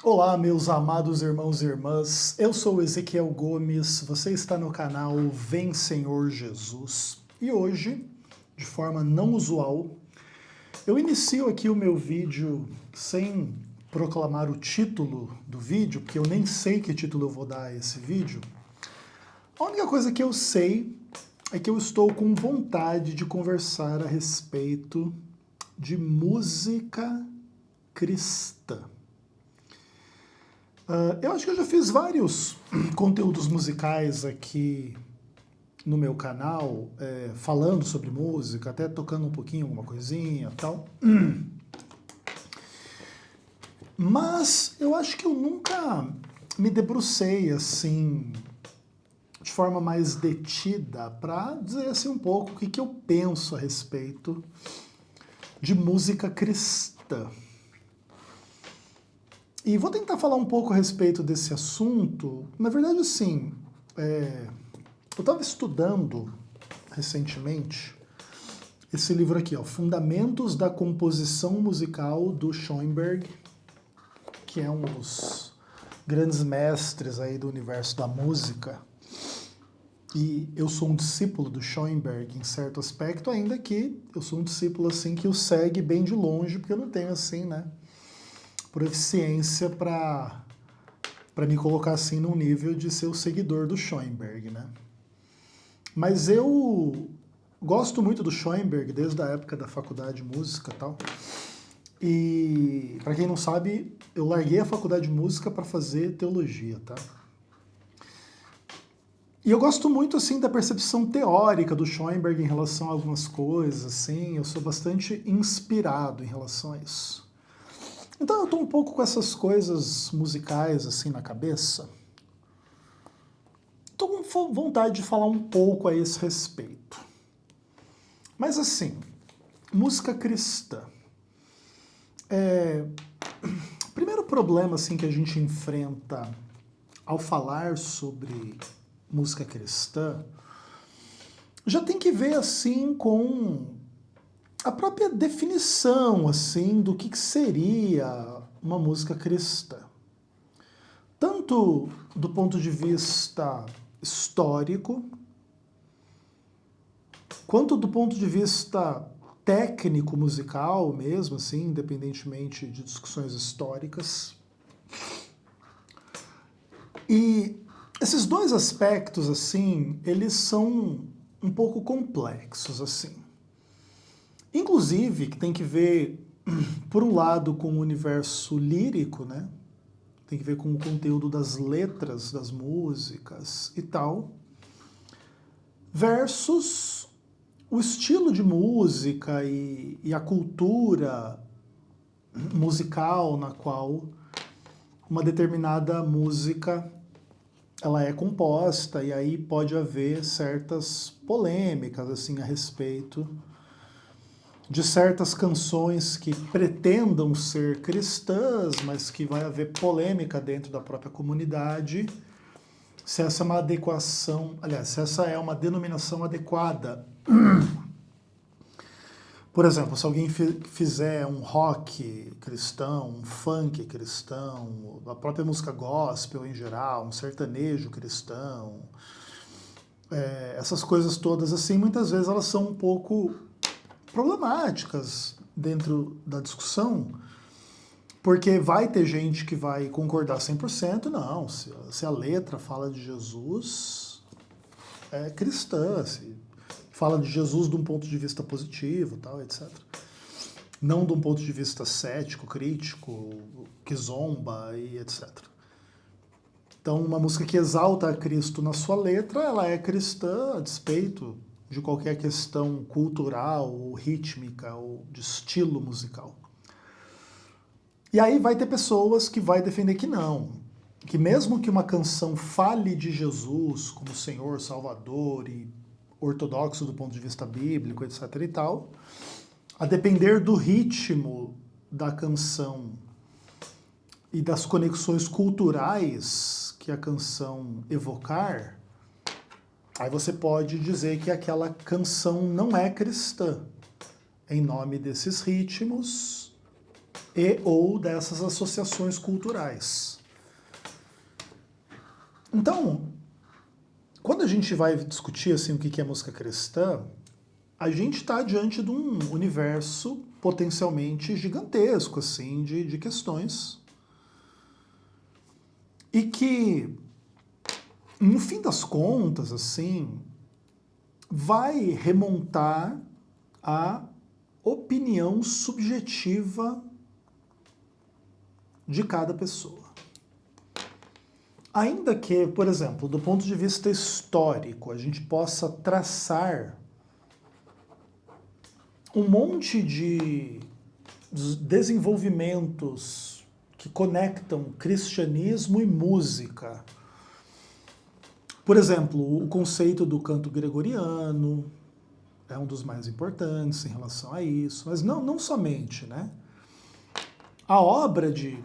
Olá, meus amados irmãos e irmãs, eu sou Ezequiel Gomes, você está no canal Vem Senhor Jesus e hoje, de forma não usual, eu inicio aqui o meu vídeo sem proclamar o título do vídeo, porque eu nem sei que título eu vou dar a esse vídeo. A única coisa que eu sei é que eu estou com vontade de conversar a respeito de música cristã. Eu acho que eu já fiz vários conteúdos musicais aqui no meu canal, falando sobre música, até tocando um pouquinho alguma coisinha e tal. Mas eu acho que eu nunca me debrucei assim, de forma mais detida, para dizer assim um pouco o que eu penso a respeito de música cristã. E vou tentar falar um pouco a respeito desse assunto. Na verdade, assim, eu estava estudando recentemente esse livro aqui, ó, Fundamentos da Composição Musical do Schoenberg, que é um dos grandes mestres aí do universo da música. E eu sou um discípulo do Schoenberg em certo aspecto, ainda que eu sou um discípulo assim que o segue bem de longe, porque eu não tenho assim, né, proficiência para me colocar assim num nível de ser o seguidor do Schoenberg, né? Mas eu gosto muito do Schoenberg desde a época da faculdade de música e tal. E, para quem não sabe, eu larguei a faculdade de música para fazer teologia, tá? E eu gosto muito, assim, da percepção teórica do Schoenberg em relação a algumas coisas, assim. Eu sou bastante inspirado em relação a isso. Então eu tô um pouco com essas coisas musicais, assim, na cabeça. Tô com vontade de falar um pouco a esse respeito. Mas, assim, música cristã. O primeiro problema assim, que a gente enfrenta ao falar sobre música cristã já tem que ver assim com a própria definição assim do que seria uma música cristã. Tanto do ponto de vista histórico, quanto do ponto de vista técnico musical mesmo, assim, independentemente de discussões históricas. E esses dois aspectos, assim, eles são um pouco complexos, assim. Inclusive, que tem que ver, por um lado, com o universo lírico, né? Tem que ver com o conteúdo das letras, das músicas e tal, versus o estilo de música e a cultura musical na qual uma determinada música ela é composta, e aí pode haver certas polêmicas assim a respeito de certas canções que pretendam ser cristãs, mas que vai haver polêmica dentro da própria comunidade, se essa é uma adequação, aliás, se essa é uma denominação adequada. Por exemplo, se alguém fizer um rock cristão, um funk cristão, a própria música gospel em geral, um sertanejo cristão, essas coisas todas assim, muitas vezes elas são um pouco problemáticas dentro da discussão, porque vai ter gente que vai concordar 100%, não, se a letra fala de Jesus, é cristã, se fala de Jesus de um ponto de vista positivo, tal, etc. Não de um ponto de vista cético, crítico, que zomba e etc. Então, uma música que exalta a Cristo na sua letra, ela é cristã a despeito de qualquer questão cultural, ou rítmica, ou de estilo musical. E aí vai ter pessoas que vai defender que não, que mesmo que uma canção fale de Jesus como Senhor, Salvador e ortodoxo do ponto de vista bíblico, etc e tal, a depender do ritmo da canção e das conexões culturais que a canção evocar, aí você pode dizer que aquela canção não é cristã, em nome desses ritmos, e ou dessas associações culturais. Então, quando a gente vai discutir assim, o que é música cristã, a gente está diante de um universo potencialmente gigantesco assim, de questões. E que, no fim das contas, assim, vai remontar à opinião subjetiva de cada pessoa. Ainda que, por exemplo, do ponto de vista histórico, a gente possa traçar um monte de desenvolvimentos que conectam cristianismo e música. Por exemplo, o conceito do canto gregoriano é um dos mais importantes em relação a isso, mas não somente, né? A obra de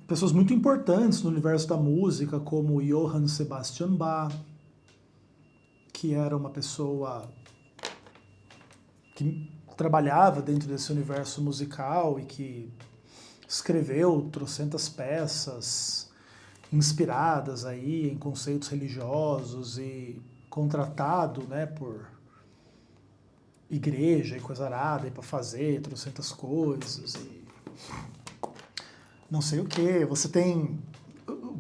pessoas muito importantes no universo da música, como Johann Sebastian Bach, que era uma pessoa que trabalhava dentro desse universo musical e que escreveu trocentas peças inspiradas aí em conceitos religiosos e contratado, né, por igreja e coisa arada para fazer trocentas coisas e não sei o que. Você tem,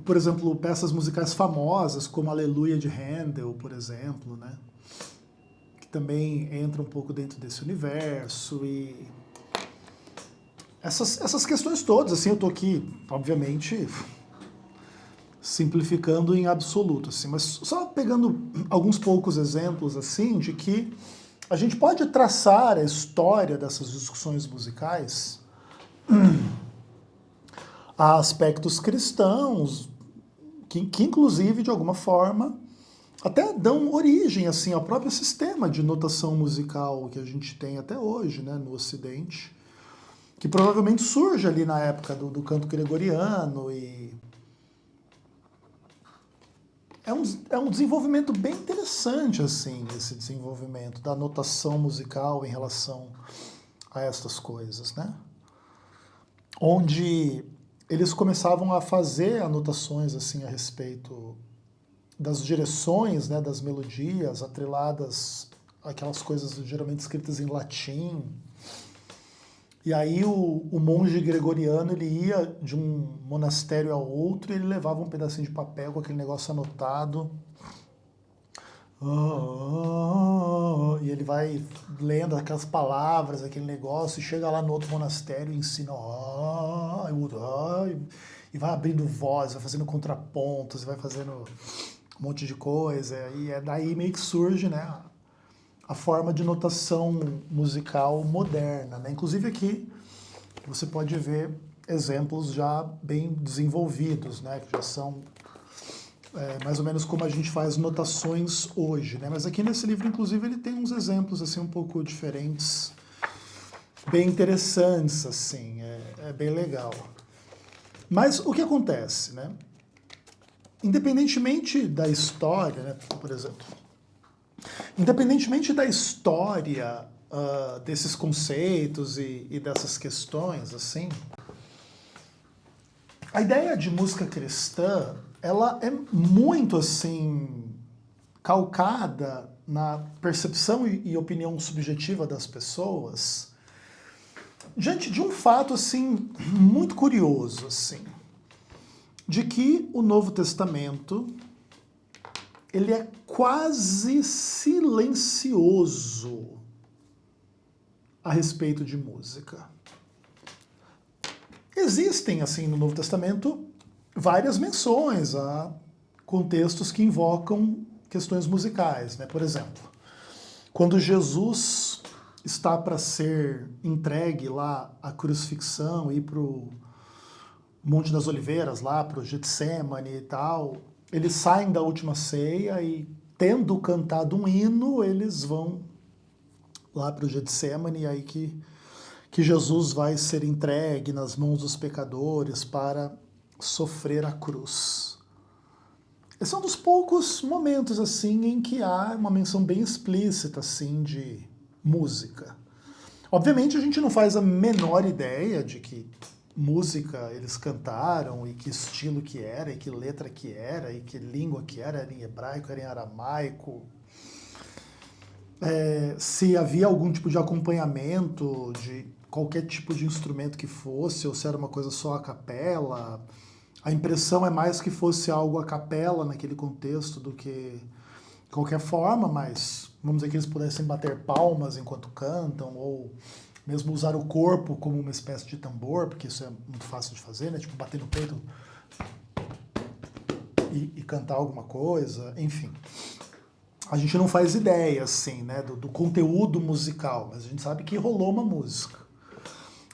por exemplo, peças musicais famosas como Aleluia de Handel, por exemplo, né, que também entra um pouco dentro desse universo e essas questões todas, assim, eu tô aqui, obviamente, simplificando em absoluto, assim, mas só pegando alguns poucos exemplos, assim, de que a gente pode traçar a história dessas discussões musicais a aspectos cristãos, que inclusive, de alguma forma, até dão origem, assim, ao próprio sistema de notação musical que a gente tem até hoje, né, no Ocidente, que provavelmente surge ali na época do canto gregoriano e é um desenvolvimento bem interessante, assim, esse desenvolvimento da notação musical em relação a estas coisas, né? Onde eles começavam a fazer anotações, assim, a respeito das direções, né, das melodias, atreladas àquelas coisas geralmente escritas em latim. E aí o monge gregoriano, ele ia de um monastério ao outro e ele levava um pedacinho de papel com aquele negócio anotado. E ele vai lendo aquelas palavras, aquele negócio, e chega lá no outro monastério e ensina. E vai abrindo voz, vai fazendo contrapontos, vai fazendo um monte de coisa. E é daí meio que surge, né, a forma de notação musical moderna, né? Inclusive aqui você pode ver exemplos já bem desenvolvidos, né? Que já são mais ou menos como a gente faz notações hoje, né? Mas aqui nesse livro, inclusive, ele tem uns exemplos assim um pouco diferentes, bem interessantes, assim, é bem legal. Mas o que acontece, né? Independentemente da história, né? Por exemplo, independentemente da história desses conceitos e dessas questões, assim, a ideia de música cristã, ela é muito, assim, calcada na percepção e opinião subjetiva das pessoas diante de um fato, assim, muito curioso, assim, de que o Novo Testamento ele é quase silencioso a respeito de música. Existem, assim, no Novo Testamento, várias menções a contextos que invocam questões musicais, né? Por exemplo, quando Jesus está para ser entregue lá à crucifixão e para o Monte das Oliveiras, lá para o Getsemane e tal, eles saem da última ceia e, tendo cantado um hino, eles vão lá para o Getsemane, e aí que Jesus vai ser entregue nas mãos dos pecadores para sofrer a cruz. Esse é um dos poucos momentos assim em que há uma menção bem explícita assim de música. Obviamente a gente não faz a menor ideia de que música eles cantaram e que estilo que era, e que letra que era, e que língua que era em hebraico, era em aramaico. Se havia algum tipo de acompanhamento de qualquer tipo de instrumento que fosse, ou se era uma coisa só a capela. A impressão é mais que fosse algo a capela naquele contexto do que de qualquer forma, mas vamos dizer que eles pudessem bater palmas enquanto cantam, ou mesmo usar o corpo como uma espécie de tambor, porque isso é muito fácil de fazer, né? Tipo, bater no peito e cantar alguma coisa, enfim. A gente não faz ideia, assim, né, do conteúdo musical, mas a gente sabe que rolou uma música.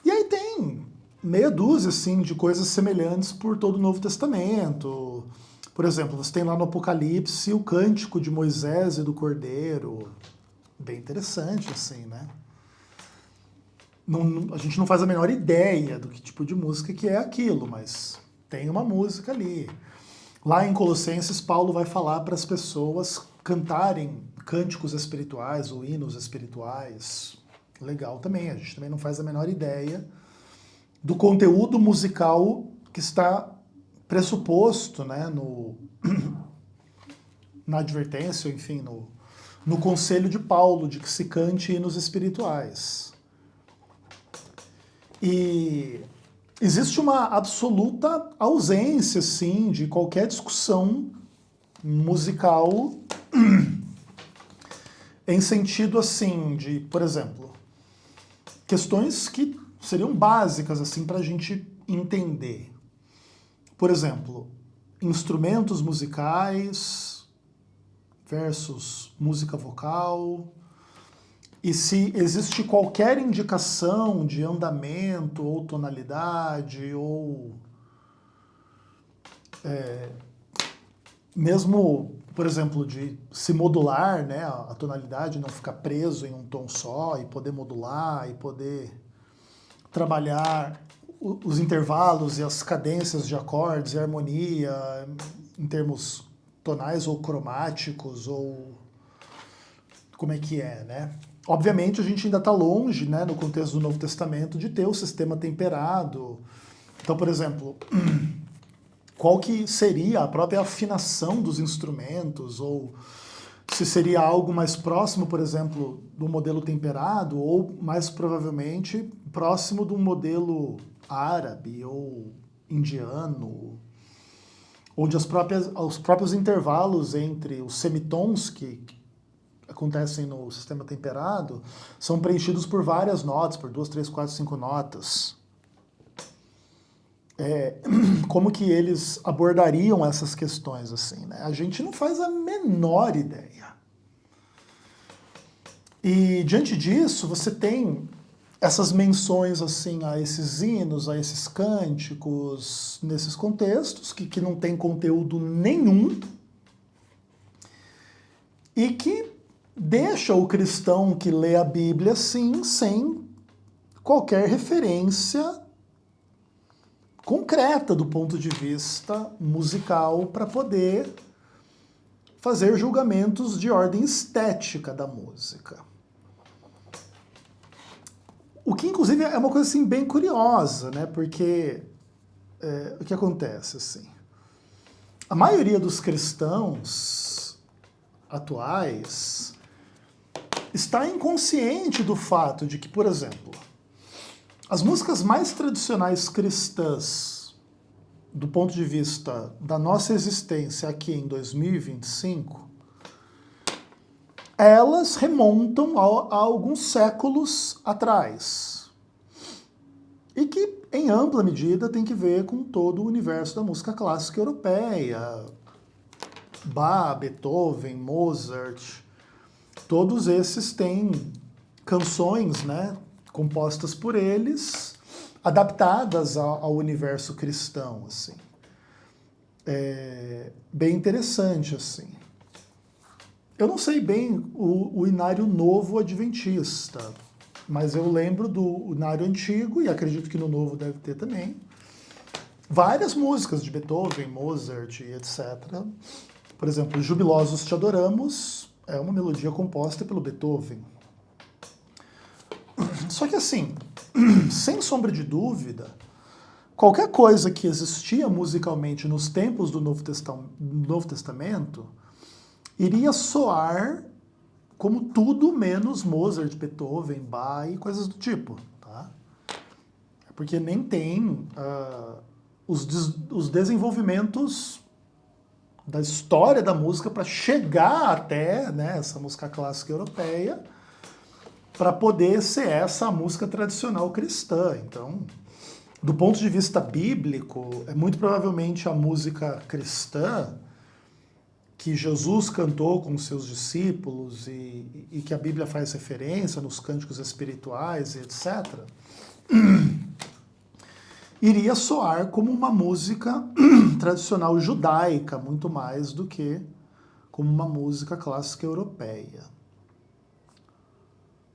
E aí tem meia dúzia, assim, de coisas semelhantes por todo o Novo Testamento. Por exemplo, você tem lá no Apocalipse o cântico de Moisés e do Cordeiro. Bem interessante, assim, né? A gente não faz a menor ideia do que tipo de música que é aquilo, mas tem uma música ali. Lá em Colossenses, Paulo vai falar para as pessoas cantarem cânticos espirituais ou hinos espirituais. Legal também, a gente também não faz a menor ideia do conteúdo musical que está pressuposto, né, na advertência, enfim, no conselho de Paulo de que se cante hinos espirituais. E existe uma absoluta ausência, sim, de qualquer discussão musical em sentido, assim, de, por exemplo, questões que seriam básicas, assim, para a gente entender. Por exemplo, instrumentos musicais versus música vocal, e se existe qualquer indicação de andamento ou tonalidade ou mesmo, por exemplo, de se modular, né, a tonalidade, não ficar preso em um tom só e poder modular e poder trabalhar os intervalos e as cadências de acordes e harmonia em termos tonais ou cromáticos ou como é que é, né? Obviamente a gente ainda está longe, né, no contexto do Novo Testamento, de ter o sistema temperado. Então, por exemplo, qual que seria a própria afinação dos instrumentos, ou se seria algo mais próximo, por exemplo, do modelo temperado, ou mais provavelmente próximo do modelo árabe ou indiano, onde os próprios intervalos entre os semitons que acontecem no sistema temperado são preenchidos por várias notas, por 2, 3, 4, 5 notas. Como que eles abordariam essas questões assim, né? A gente não faz a menor ideia. E diante disso, você tem essas menções assim a esses hinos, a esses cânticos, nesses contextos, que não tem conteúdo nenhum e que deixa o cristão que lê a Bíblia assim, sem qualquer referência concreta do ponto de vista musical para poder fazer julgamentos de ordem estética da música. O que, inclusive, é uma coisa assim, bem curiosa, né? Porque o que acontece? Assim, a maioria dos cristãos atuais está inconsciente do fato de que, por exemplo, as músicas mais tradicionais cristãs, do ponto de vista da nossa existência aqui em 2025, elas remontam a alguns séculos atrás. E que, em ampla medida, tem que ver com todo o universo da música clássica europeia. Bach, Beethoven, Mozart, todos esses têm canções, né, compostas por eles, adaptadas ao universo cristão, assim. Bem interessante, assim. Eu não sei bem o Inário Novo Adventista, mas eu lembro do Inário Antigo, e acredito que no Novo deve ter também, várias músicas de Beethoven, Mozart e etc. Por exemplo, Jubilosos Te Adoramos é uma melodia composta pelo Beethoven. Só que assim, sem sombra de dúvida, qualquer coisa que existia musicalmente nos tempos do Novo Testamento iria soar como tudo menos Mozart, Beethoven, Bach e coisas do tipo, tá? Porque nem tem os desenvolvimentos da história da música para chegar até, né, essa música clássica europeia, para poder ser essa a música tradicional cristã. Então, do ponto de vista bíblico, é muito provavelmente a música cristã que Jesus cantou com os seus discípulos e que a Bíblia faz referência nos cânticos espirituais e etc., iria soar como uma música tradicional judaica, muito mais do que como uma música clássica europeia.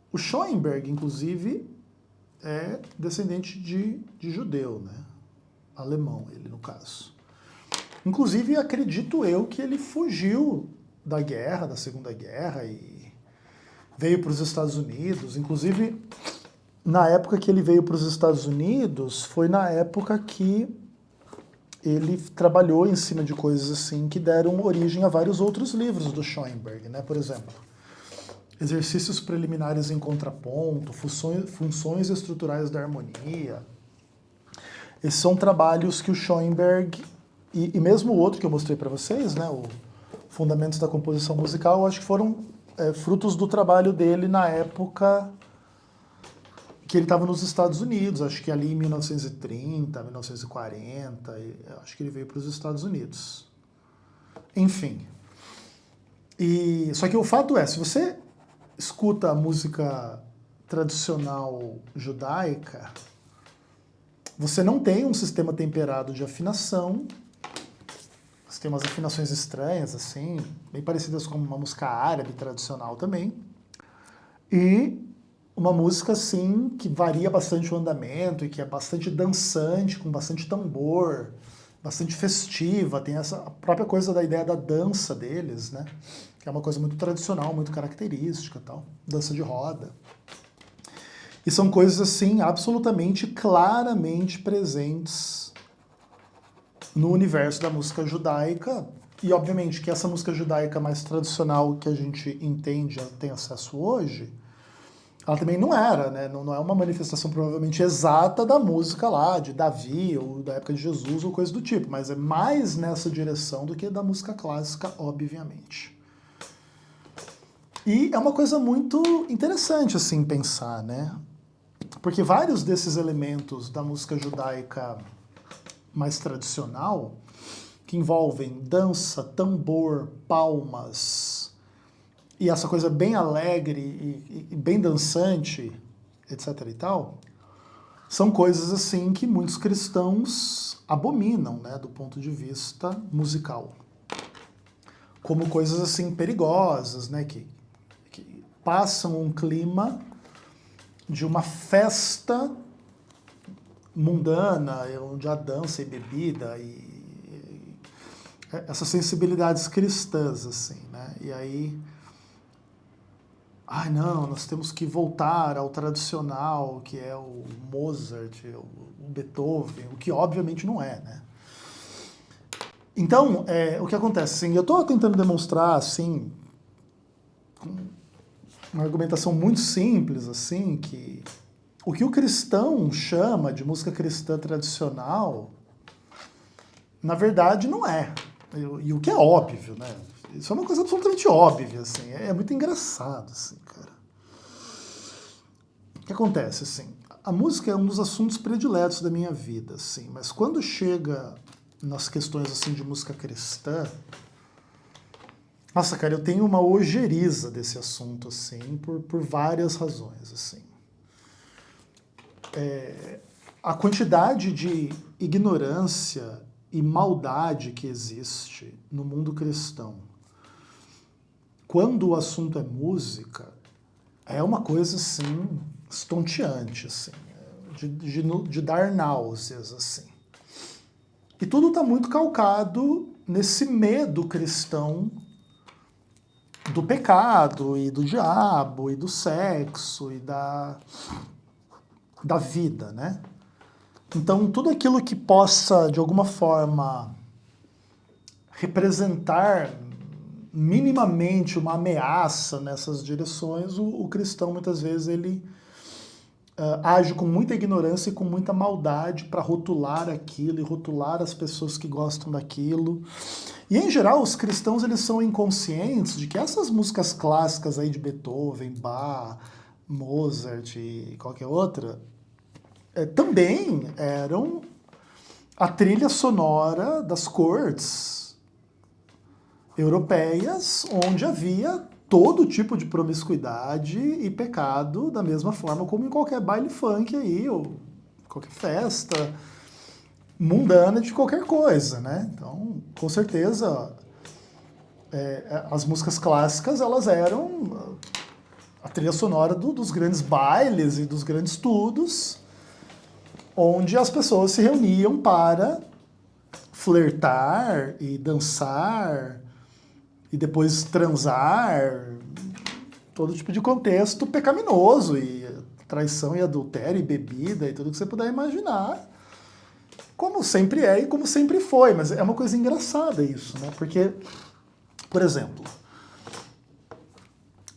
O Schoenberg, inclusive, é descendente de judeu, né? Alemão, ele no caso. Inclusive, acredito eu que ele fugiu da guerra, da Segunda Guerra, e veio para os Estados Unidos. Inclusive, na época que ele veio para os Estados Unidos, foi na época que ele trabalhou em cima de coisas assim que deram origem a vários outros livros do Schoenberg, né? Por exemplo, Exercícios Preliminares em Contraponto, Funções Estruturais da Harmonia. Esses são trabalhos que o Schoenberg, e mesmo o outro que eu mostrei para vocês, né, o Fundamentos da Composição Musical, eu acho que foram frutos do trabalho dele na época que ele estava nos Estados Unidos, acho que ali em 1930, 1940, acho que ele veio para os Estados Unidos. Enfim. Só que o fato é, se você escuta a música tradicional judaica, você não tem um sistema temperado de afinação. Você tem umas afinações estranhas, assim, bem parecidas com uma música árabe tradicional também. E uma música, assim, que varia bastante o andamento e que é bastante dançante, com bastante tambor, bastante festiva. Tem essa a própria coisa da ideia da dança deles, né? Que é uma coisa muito tradicional, muito característica, tal. Dança de roda. E são coisas, assim, absolutamente, claramente presentes no universo da música judaica. E, obviamente, que essa música judaica mais tradicional que a gente entende, tem acesso hoje, ela também não era, né? Não é uma manifestação provavelmente exata da música lá, de Davi, ou da época de Jesus, ou coisa do tipo, mas é mais nessa direção do que da música clássica, obviamente. E é uma coisa muito interessante, assim, pensar, né? Porque vários desses elementos da música judaica mais tradicional, que envolvem dança, tambor, palmas, e essa coisa bem alegre e bem dançante, etc. e tal, são coisas assim que muitos cristãos abominam, né, do ponto de vista musical. Como coisas assim perigosas, né, que passam um clima de uma festa mundana, onde há dança e bebida e essas sensibilidades cristãs, assim, né? E aí, não, nós temos que voltar ao tradicional, que é o Mozart, o Beethoven, o que obviamente não é, né? Então, o que acontece, assim, eu estou tentando demonstrar, assim, uma argumentação muito simples, assim, que o que o cristão chama de música cristã tradicional, na verdade, não é. E o que é óbvio, né? Isso é uma coisa absolutamente óbvia, assim. É muito engraçado, assim, cara. O que acontece, assim? A música é um dos assuntos prediletos da minha vida, assim. Mas quando chega nas questões, assim, de música cristã, nossa, cara, eu tenho uma ojeriza desse assunto, assim, por várias razões, assim. A quantidade de ignorância e maldade que existe no mundo cristão, quando o assunto é música, é uma coisa, assim, estonteante, assim, de dar náuseas, assim. E tudo está muito calcado nesse medo cristão do pecado e do diabo e do sexo e da da vida, né? Então, tudo aquilo que possa, de alguma forma, representar minimamente uma ameaça nessas direções, o cristão, muitas vezes, ele age com muita ignorância e com muita maldade para rotular aquilo e rotular as pessoas que gostam daquilo. E, em geral, os cristãos eles são inconscientes de que essas músicas clássicas aí de Beethoven, Bach, Mozart e qualquer outra, também eram a trilha sonora das cortes europeias, onde havia todo tipo de promiscuidade e pecado, da mesma forma como em qualquer baile funk aí, ou qualquer festa mundana de qualquer coisa, né? Então, com certeza, as músicas clássicas, elas eram a trilha sonora dos grandes bailes e dos grandes tudos, onde as pessoas se reuniam para flertar e dançar e depois transar, todo tipo de contexto pecaminoso, e traição e adultério e bebida e tudo que você puder imaginar, como sempre é e como sempre foi. Mas é uma coisa engraçada isso, né? Porque, por exemplo,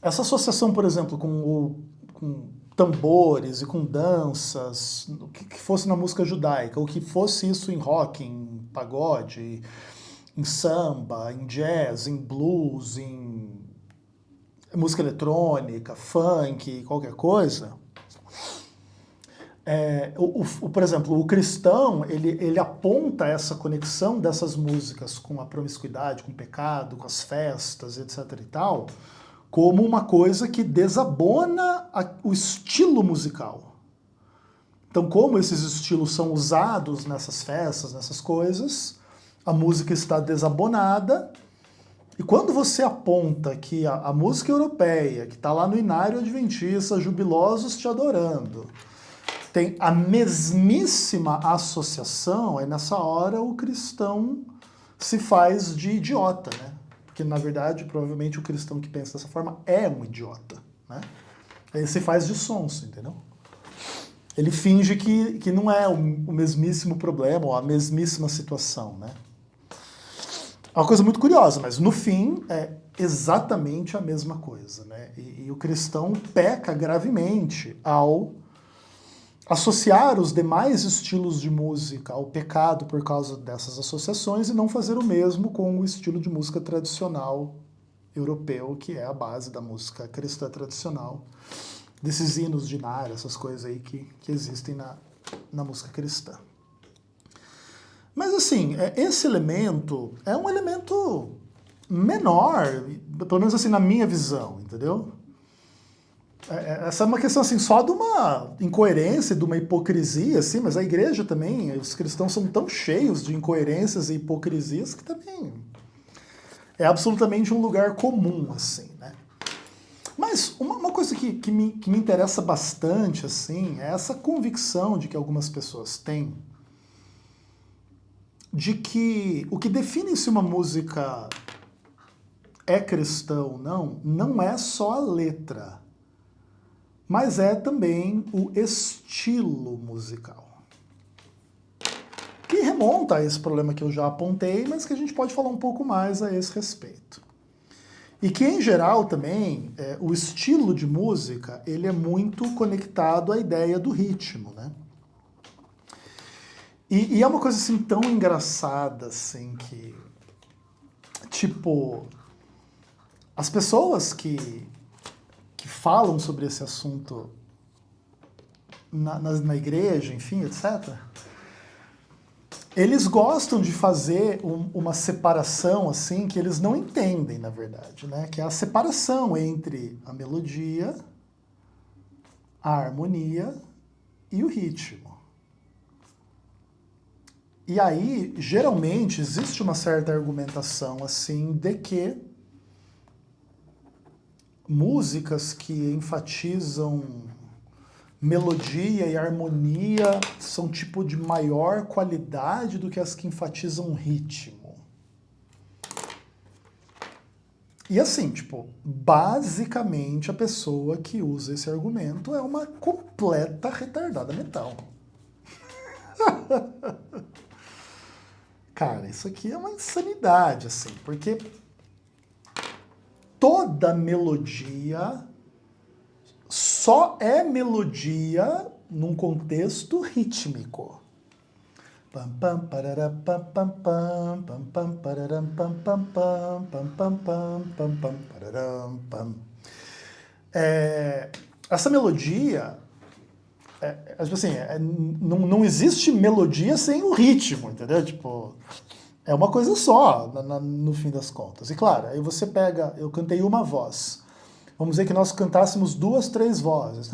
essa associação, por exemplo, com tambores e com danças, o que fosse na música judaica, ou que fosse isso em rock, em pagode, em samba, em jazz, em blues, em música eletrônica, funk, qualquer coisa. Por exemplo, o cristão, ele aponta essa conexão dessas músicas com a promiscuidade, com o pecado, com as festas, etc. e tal, como uma coisa que desabona o estilo musical. Então, como esses estilos são usados nessas festas, nessas coisas, a música está desabonada, e quando você aponta que a música europeia, que está lá no Inário Adventista, Jubilosos Te Adorando, tem a mesmíssima associação, aí nessa hora o cristão se faz de idiota, né? Porque, na verdade, provavelmente o cristão que pensa dessa forma é um idiota, né? Ele se faz de sonso, entendeu? Ele finge que não é o mesmíssimo problema ou a mesmíssima situação, né? É uma coisa muito curiosa, mas no fim é exatamente a mesma coisa, né? E o cristão peca gravemente ao associar os demais estilos de música ao pecado por causa dessas associações e não fazer o mesmo com o estilo de música tradicional europeu, que é a base da música cristã tradicional, desses hinos de Nara, essas coisas aí que existem na música cristã. Mas assim, esse elemento é um elemento menor, pelo menos assim na minha visão, entendeu? Essa é uma questão assim, só de uma incoerência, de uma hipocrisia, assim, mas a igreja também, os cristãos são tão cheios de incoerências e hipocrisias que também é absolutamente um lugar comum, assim, né? Mas uma coisa que me interessa bastante, assim, é essa convicção de que algumas pessoas têm de que o que define se uma música é cristã ou não é só a letra, mas é também o estilo musical. Que remonta a esse problema que eu já apontei, mas que a gente pode falar um pouco mais a esse respeito. E que, em geral, também, o estilo de música, ele é muito conectado à ideia do ritmo, né? E é uma coisa, assim, tão engraçada, assim, que... Tipo, as pessoas que falam sobre esse assunto na igreja, enfim, etc., eles gostam de fazer uma separação assim que eles não entendem, na verdade, né? Que é a separação entre a melodia, a harmonia e o ritmo. E aí, geralmente, existe uma certa argumentação assim de que músicas que enfatizam melodia e harmonia são tipo de maior qualidade do que as que enfatizam ritmo. E assim, tipo, basicamente a pessoa que usa esse argumento é uma completa retardada mental. Cara, isso aqui é uma insanidade, assim, porque toda melodia só é melodia num contexto rítmico. Pam pam parará pam pam pam pam pam pararam pam pam pam pam pam pam pam pam pararam pam. Essa melodia, assim, não existe melodia sem o ritmo, entendeu? Tipo, é uma coisa só, no fim das contas. E claro, aí você pega, eu cantei uma voz. Vamos dizer que nós cantássemos 2, 3 vozes.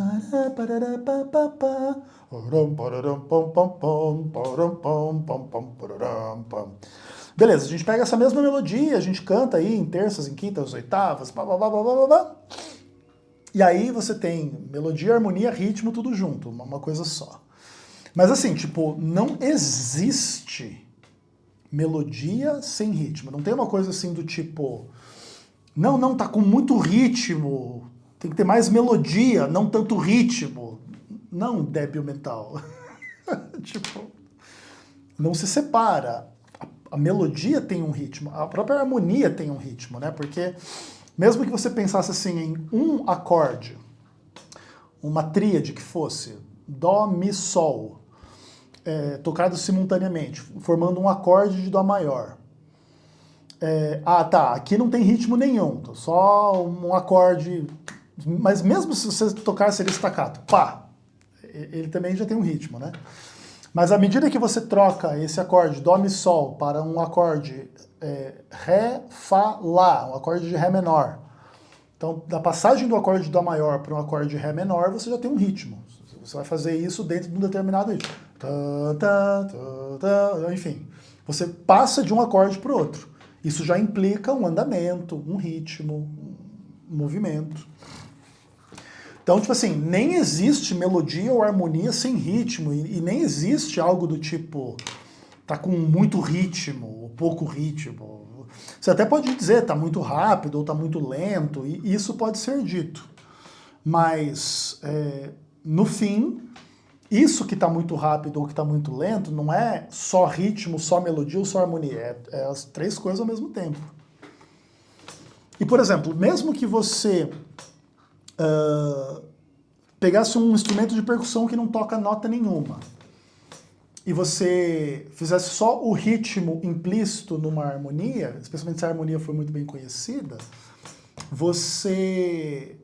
Beleza, a gente pega essa mesma melodia, a gente canta aí em terças, em quintas, oitavas, blá, blá, blá, blá, blá, blá. E aí você tem melodia, harmonia, ritmo, tudo junto, uma coisa só. Mas assim, tipo, não existe melodia sem ritmo. Não tem uma coisa assim do tipo, não, tá com muito ritmo, tem que ter mais melodia, não tanto ritmo. Não, débil mental. Tipo, não se separa. A melodia tem um ritmo, a própria harmonia tem um ritmo, né? Porque mesmo que você pensasse assim em um acorde, uma tríade que fosse Dó, Mi, Sol, tocado simultaneamente, formando um acorde de Dó maior. Tá, aqui não tem ritmo nenhum, só um acorde. Mas mesmo se você tocasse ele staccato, pá, ele também já tem um ritmo, né? Mas à medida que você troca esse acorde Dó, Mi, Sol para um acorde Ré, Fá, Lá, um acorde de Ré menor. Então, da passagem do acorde de Dó maior para um acorde de Ré menor, você já tem um ritmo. Você vai fazer isso dentro de um determinado ritmo. Enfim, você passa de um acorde para o outro. Isso já implica um andamento, um ritmo, um movimento. Então, tipo assim, nem existe melodia ou harmonia sem ritmo, e nem existe algo do tipo, tá com muito ritmo, ou pouco ritmo. Você até pode dizer, tá muito rápido ou tá muito lento, e isso pode ser dito. Mas, no fim, isso que tá muito rápido ou que tá muito lento não é só ritmo, só melodia ou só harmonia, é as três coisas ao mesmo tempo. E, por exemplo, mesmo que você pegasse um instrumento de percussão que não toca nota nenhuma e você fizesse só o ritmo implícito numa harmonia, especialmente se a harmonia for muito bem conhecida, você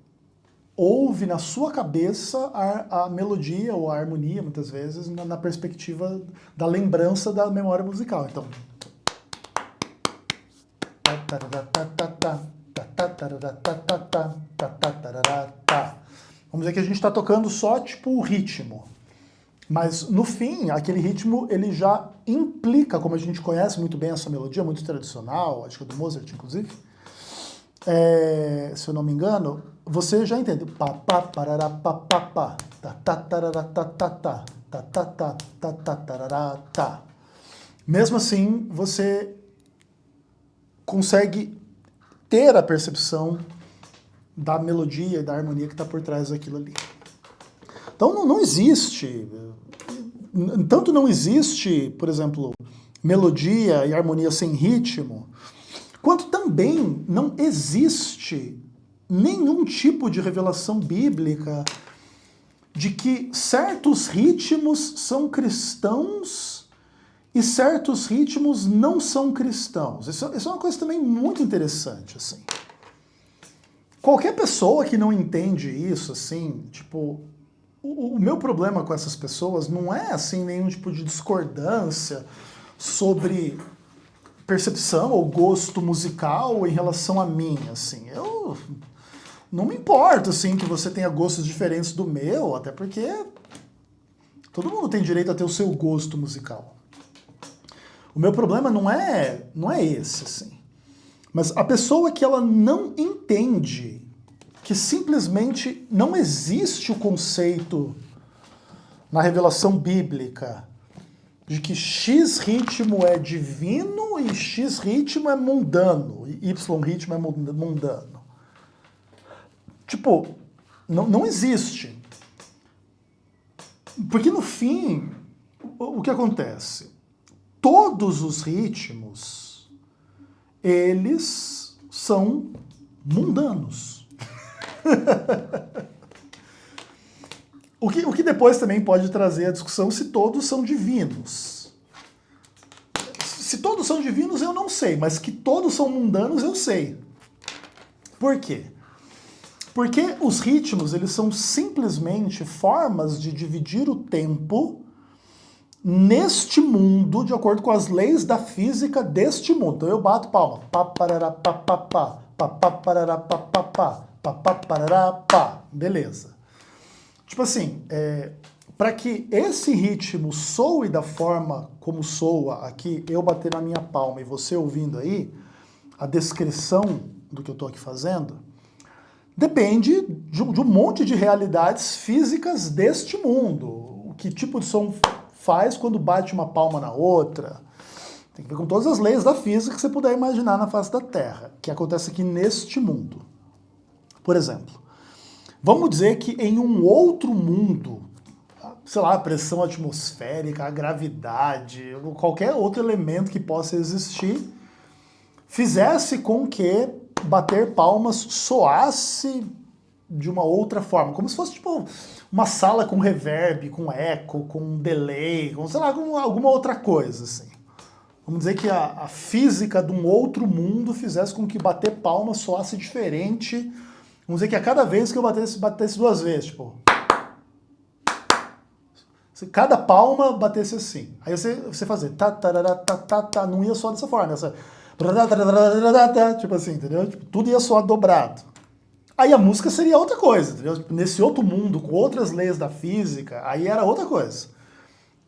ouve na sua cabeça a melodia ou a harmonia, muitas vezes, na perspectiva da lembrança da memória musical. Então... Vamos dizer que a gente está tocando só tipo o ritmo. Mas no fim, aquele ritmo ele já implica, como a gente conhece muito bem essa melodia, muito tradicional, acho que é do Mozart, inclusive, se eu não me engano, você já entende. Pá, pá, parará, pá, pá, pá, tá, tá, tarará, tá, tá, tá, tá, tá, tá, tá, tá, tarará, tá. Mesmo assim, você consegue ter a percepção da melodia e da harmonia que está por trás daquilo ali. Então não existe, tanto não existe, por exemplo, melodia e harmonia sem ritmo, quanto também não existe nenhum tipo de revelação bíblica de que certos ritmos são cristãos e certos ritmos não são cristãos. Isso é uma coisa também muito interessante, assim. Qualquer pessoa que não entende isso, assim, tipo, o meu problema com essas pessoas não é, assim, nenhum tipo de discordância sobre percepção ou gosto musical em relação a mim, assim. Eu não me importo, assim, que você tenha gostos diferentes do meu, até porque todo mundo tem direito a ter o seu gosto musical. O meu problema não é esse, assim. Mas a pessoa que ela não entende que simplesmente não existe o conceito na revelação bíblica de que X ritmo é divino e X ritmo é mundano, e Y ritmo é mundano. Tipo, não existe. Porque no fim, o que acontece? Todos os ritmos, eles são mundanos. O que depois também pode trazer a discussão se todos são divinos. Se todos são divinos, eu não sei, mas que todos são mundanos, eu sei. Por quê? Porque os ritmos, eles são simplesmente formas de dividir o tempo neste mundo, de acordo com as leis da física deste mundo. Então eu bato palma. Pá, parará, pá, pá, pá. Pá, pá, parará, pá, pá, pá. Pá, pá, parará, pá. Beleza. Tipo assim, para que esse ritmo soe da forma como soa aqui, eu bater na minha palma e você ouvindo aí, a descrição do que eu estou aqui fazendo, depende de um monte de realidades físicas deste mundo. O que tipo de som faz quando bate uma palma na outra. Tem que ver com todas as leis da física que você puder imaginar na face da Terra, que acontece aqui neste mundo. Por exemplo, vamos dizer que em um outro mundo, sei lá, a pressão atmosférica, a gravidade, qualquer outro elemento que possa existir, fizesse com que bater palmas soasse de uma outra forma, como se fosse tipo uma sala com reverb, com eco, com delay, com, sei lá, com alguma outra coisa, assim. Vamos dizer que a física de um outro mundo fizesse com que bater palmas soasse diferente. Vamos dizer que a cada vez que eu batesse duas vezes, tipo... Cada palma batesse assim. Aí você fazia tá, tarará, tá, tá, tá, não ia só dessa forma, essa... Tipo assim, entendeu? Tipo, tudo ia soar dobrado. Aí a música seria outra coisa, entendeu? Tipo, nesse outro mundo, com outras leis da física, aí era outra coisa.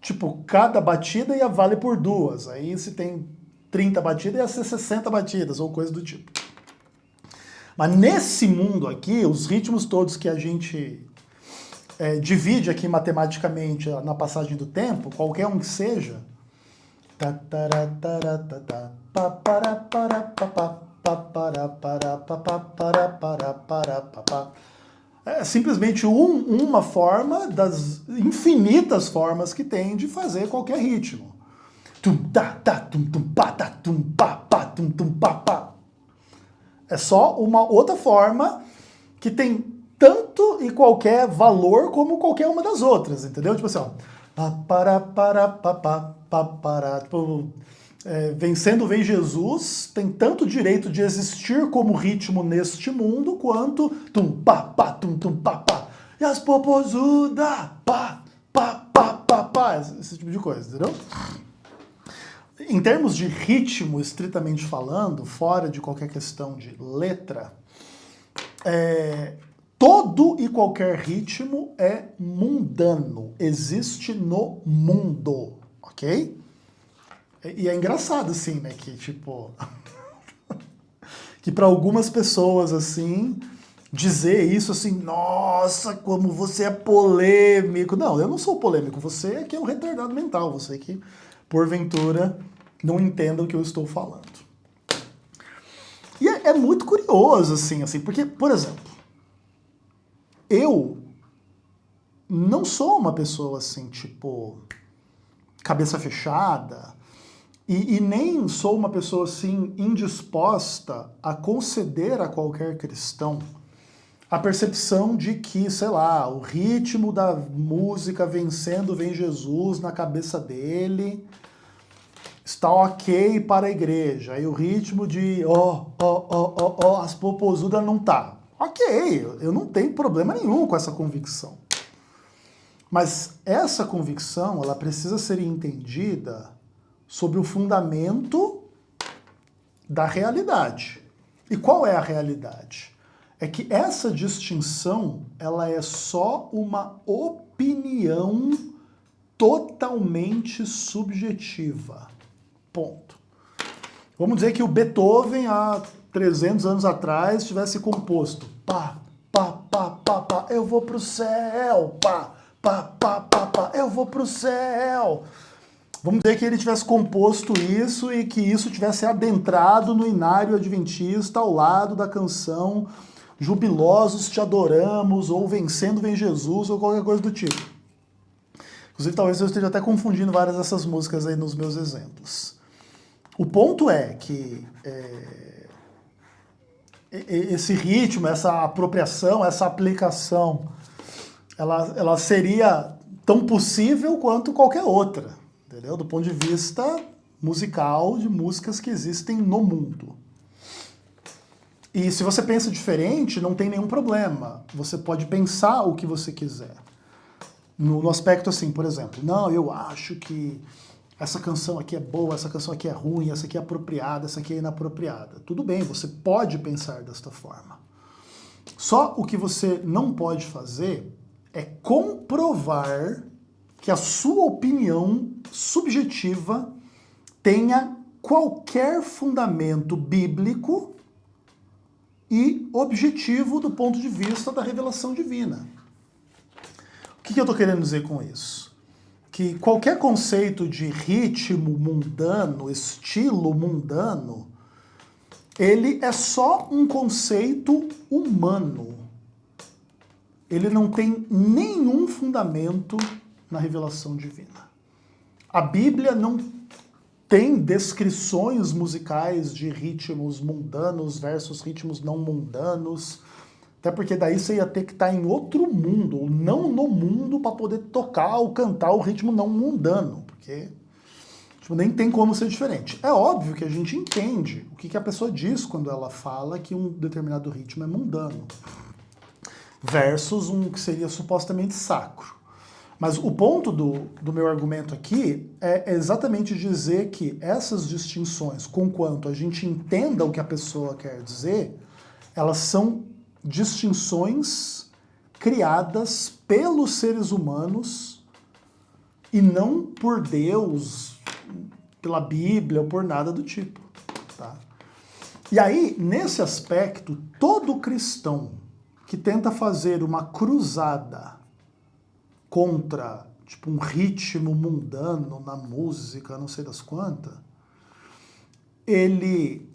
Tipo, cada batida ia valer por duas. Aí se tem 30 batidas, ia ser 60 batidas, ou coisa do tipo. Mas nesse mundo aqui, os ritmos todos que a gente divide aqui matematicamente na passagem do tempo, qualquer um que seja, é simplesmente uma forma das infinitas formas que tem de fazer qualquer ritmo. É só uma outra forma que tem tanto e qualquer valor como qualquer uma das outras, entendeu? Tipo assim, ó. Tipo, Vencendo Vem Jesus tem tanto direito de existir como ritmo neste mundo quanto tum pá pá tum tum pá pá e as popozuda pá pá pá pá pá, esse tipo de coisa, entendeu? Em termos de ritmo, estritamente falando, fora de qualquer questão de letra, todo e qualquer ritmo é mundano, existe no mundo, ok? E é engraçado, assim, né, que, tipo... que para algumas pessoas, assim, dizer isso, assim, nossa, como você é polêmico. Não, eu não sou polêmico, você é que é um retardado mental, você que, porventura, não entenda o que eu estou falando. E é muito curioso, assim, porque, por exemplo, eu não sou uma pessoa, assim, tipo, cabeça fechada, e nem sou uma pessoa, assim, indisposta a conceder a qualquer cristão a percepção de que, sei lá, o ritmo da música Vencendo Vem Jesus na cabeça dele está ok para a igreja, e o ritmo de as popozudas não tá. Ok, eu não tenho problema nenhum com essa convicção. Mas essa convicção, ela precisa ser entendida sobre o fundamento da realidade. E qual é a realidade? É que essa distinção, ela é só uma opinião totalmente subjetiva. Ponto. Vamos dizer que o Beethoven, há 300 anos atrás, tivesse composto pá, pá, pá, pá, pá, eu vou pro céu, pá, pá, pá, pá, pá, eu vou pro céu. Vamos dizer que ele tivesse composto isso e que isso tivesse adentrado no inário adventista ao lado da canção Jubilosos te adoramos, ou Vencendo vem Jesus, ou qualquer coisa do tipo. Inclusive, talvez eu esteja até confundindo várias dessas músicas aí nos meus exemplos. O ponto é que esse ritmo, essa apropriação, essa aplicação, ela seria tão possível quanto qualquer outra, entendeu? Do ponto de vista musical, de músicas que existem no mundo. E se você pensa diferente, não tem nenhum problema. Você pode pensar o que você quiser. No aspecto assim, por exemplo, não, eu acho que essa canção aqui é boa, essa canção aqui é ruim, essa aqui é apropriada, essa aqui é inapropriada. Tudo bem, você pode pensar desta forma. Só o que você não pode fazer é comprovar que a sua opinião subjetiva tenha qualquer fundamento bíblico e objetivo do ponto de vista da revelação divina. O que eu estou querendo dizer com isso? Que qualquer conceito de ritmo mundano, estilo mundano, ele é só um conceito humano. Ele não tem nenhum fundamento na revelação divina. A Bíblia não tem descrições musicais de ritmos mundanos versus ritmos não mundanos, até porque daí você ia ter que estar em outro mundo, ou não no mundo, para poder tocar ou cantar o ritmo não mundano, porque tipo, nem tem como ser diferente. É óbvio que a gente entende o que a pessoa diz quando ela fala que um determinado ritmo é mundano, versus um que seria supostamente sacro. Mas o ponto do meu argumento aqui é exatamente dizer que essas distinções, conquanto a gente entenda o que a pessoa quer dizer, elas são distinções criadas pelos seres humanos e não por Deus, pela Bíblia ou por nada do tipo. Tá? E aí, nesse aspecto, todo cristão que tenta fazer uma cruzada contra, tipo, um ritmo mundano na música, não sei das quantas, ele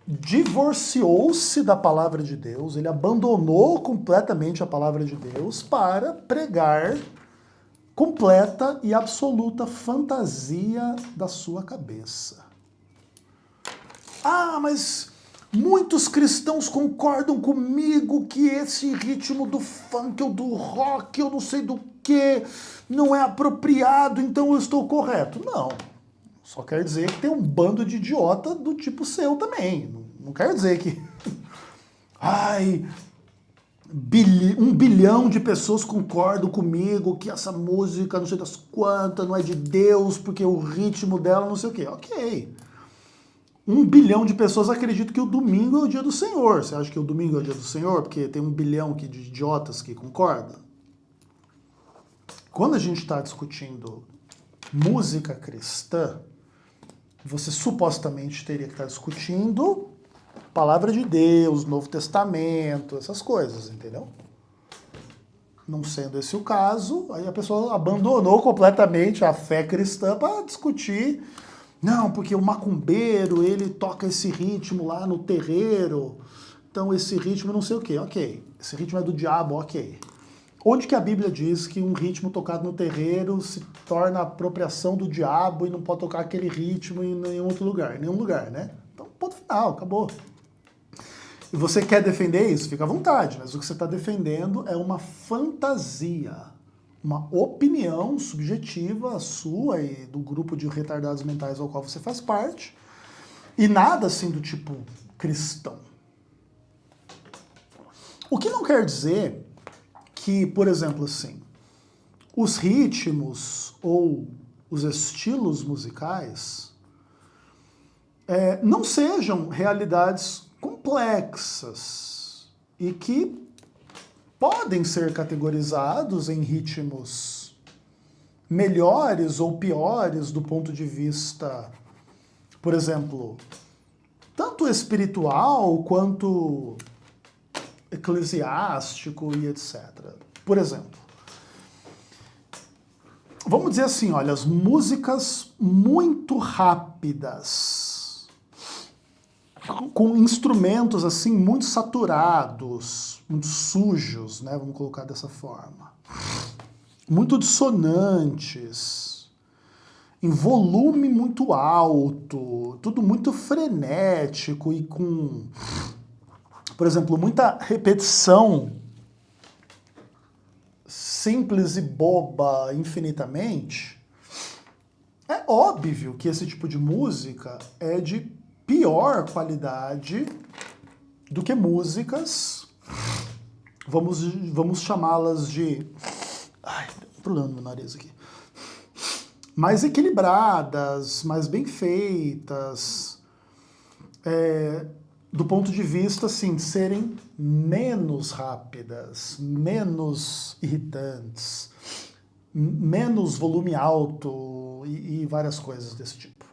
divorciou-se da palavra de Deus, ele abandonou completamente a palavra de Deus para pregar completa e absoluta fantasia da sua cabeça. Ah, mas muitos cristãos concordam comigo que esse ritmo do funk ou do rock, eu não sei do que, não é apropriado, então eu estou correto. Não. Só quer dizer que tem um bando de idiota do tipo seu também. Não quer dizer que... Ai, 1 bilhão de pessoas concordam comigo que essa música, não sei das quantas, não é de Deus, porque o ritmo dela não sei o quê. Ok. 1 bilhão de pessoas acreditam que o domingo é o dia do Senhor. Você acha que o domingo é o dia do Senhor porque tem 1 bilhão de idiotas que concordam? Quando a gente está discutindo música cristã, você supostamente teria que estar discutindo Palavra de Deus, Novo Testamento, essas coisas, entendeu? Não sendo esse o caso, aí a pessoa abandonou completamente a fé cristã para discutir. Não, porque o macumbeiro, ele toca esse ritmo lá no terreiro, então esse ritmo não sei o quê. Ok, esse ritmo é do diabo, ok. Onde que a Bíblia diz que um ritmo tocado no terreiro se torna apropriação do diabo e não pode tocar aquele ritmo em nenhum outro lugar? Em nenhum lugar, né? Então, ponto final, acabou. E você quer defender isso? Fica à vontade, mas o que você está defendendo é uma fantasia, uma opinião subjetiva sua e do grupo de retardados mentais ao qual você faz parte, e nada assim do tipo cristão. O que não quer dizer que, por exemplo, assim, os ritmos ou os estilos musicais não sejam realidades complexas e que podem ser categorizados em ritmos melhores ou piores do ponto de vista, por exemplo, tanto espiritual quanto eclesiástico e etc. Por exemplo, vamos dizer assim, olha, as músicas muito rápidas, com instrumentos assim muito saturados, muito sujos, né? Vamos colocar dessa forma. Muito dissonantes, em volume muito alto, tudo muito frenético e com, por exemplo, muita repetição simples e boba infinitamente. É óbvio que esse tipo de música é de pior qualidade do que músicas, vamos chamá-las de... Ai, tem um problema no meu nariz aqui. Mais equilibradas, mais bem feitas, do ponto de vista, assim, de serem menos rápidas, menos irritantes, menos volume alto e várias coisas desse tipo.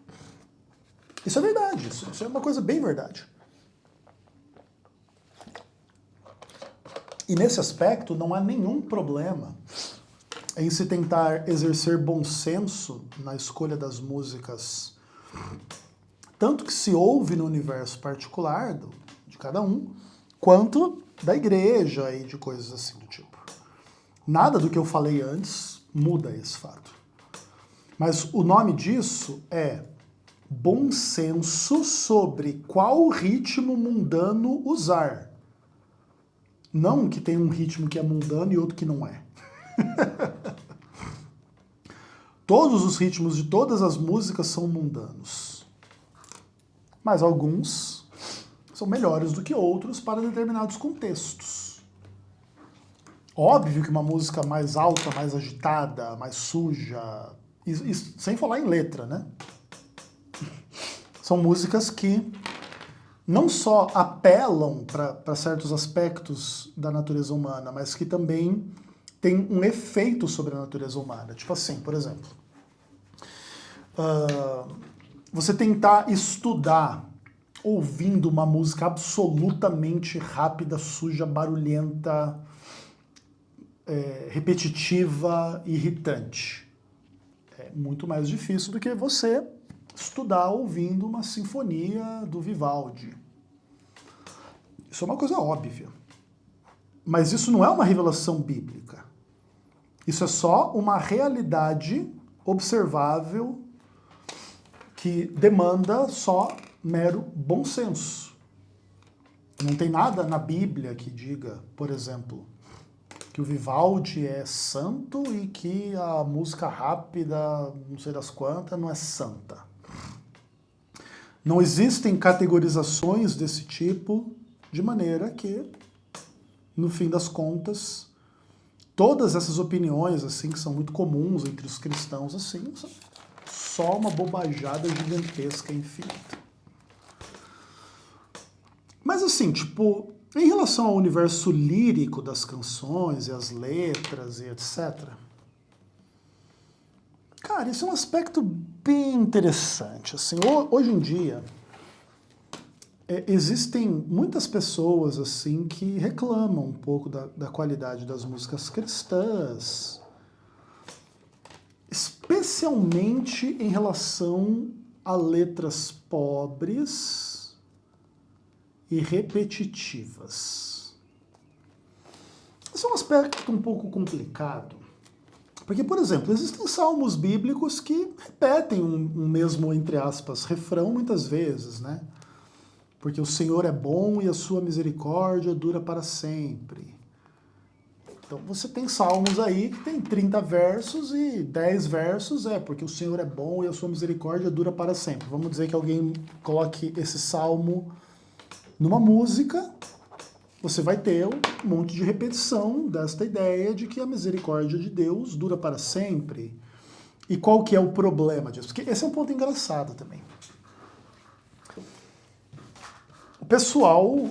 Isso é verdade, isso é uma coisa bem verdade. E nesse aspecto não há nenhum problema em se tentar exercer bom senso na escolha das músicas, tanto que se ouve no universo particular de cada um, quanto da igreja e de coisas assim do tipo. Nada do que eu falei antes muda esse fato. Mas o nome disso é bom senso sobre qual ritmo mundano usar. Não que tem um ritmo que é mundano e outro que não é. Todos os ritmos de todas as músicas são mundanos. Mas alguns são melhores do que outros para determinados contextos. Óbvio que uma música mais alta, mais agitada, mais suja, e sem falar em letra, né? São músicas que não só apelam para certos aspectos da natureza humana, mas que também têm um efeito sobre a natureza humana. Tipo assim, por exemplo, você tentar estudar ouvindo uma música absolutamente rápida, suja, barulhenta, repetitiva, irritante. É muito mais difícil do que você estudar ouvindo uma sinfonia do Vivaldi. Isso é uma coisa óbvia. Mas isso não é uma revelação bíblica. Isso é só uma realidade observável que demanda só mero bom senso. Não tem nada na Bíblia que diga, por exemplo, que o Vivaldi é santo e que a música rápida, não sei das quantas, não é santa. Não existem categorizações desse tipo, de maneira que, no fim das contas, todas essas opiniões assim que são muito comuns entre os cristãos assim, são só uma bobajada gigantesca e infinita. Mas assim, tipo, em relação ao universo lírico das canções e as letras e etc., cara, isso é um aspecto bem interessante. Assim, hoje em dia, existem muitas pessoas assim que reclamam um pouco da qualidade das músicas cristãs, especialmente em relação a letras pobres e repetitivas. Esse é um aspecto um pouco complicado, porque, por exemplo, existem salmos bíblicos que repetem um mesmo, entre aspas, refrão muitas vezes, né? Porque o Senhor é bom e a sua misericórdia dura para sempre. Então você tem salmos aí que tem 30 versos e 10 versos porque o Senhor é bom e a sua misericórdia dura para sempre. Vamos dizer que alguém coloque esse salmo numa música, você vai ter um monte de repetição desta ideia de que a misericórdia de Deus dura para sempre. E qual que é o problema disso? Porque esse é um ponto engraçado também. O pessoal,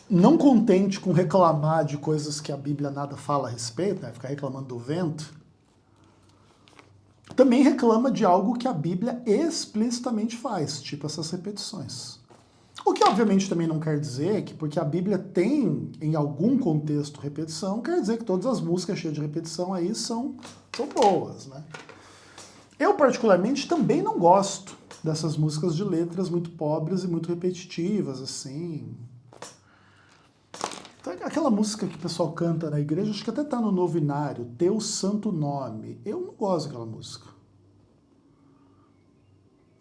não contente com reclamar de coisas que a Bíblia nada fala a respeito, né, ficar reclamando do vento, também reclama de algo que a Bíblia explicitamente faz, tipo essas repetições. O que obviamente também não quer dizer que porque a Bíblia tem em algum contexto repetição, quer dizer que todas as músicas cheias de repetição aí são boas, né? Eu, particularmente, também não gosto dessas músicas de letras muito pobres e muito repetitivas, assim. Então, aquela música que o pessoal canta na igreja, acho que até tá no Novinário, Teu Santo Nome. Eu não gosto daquela música.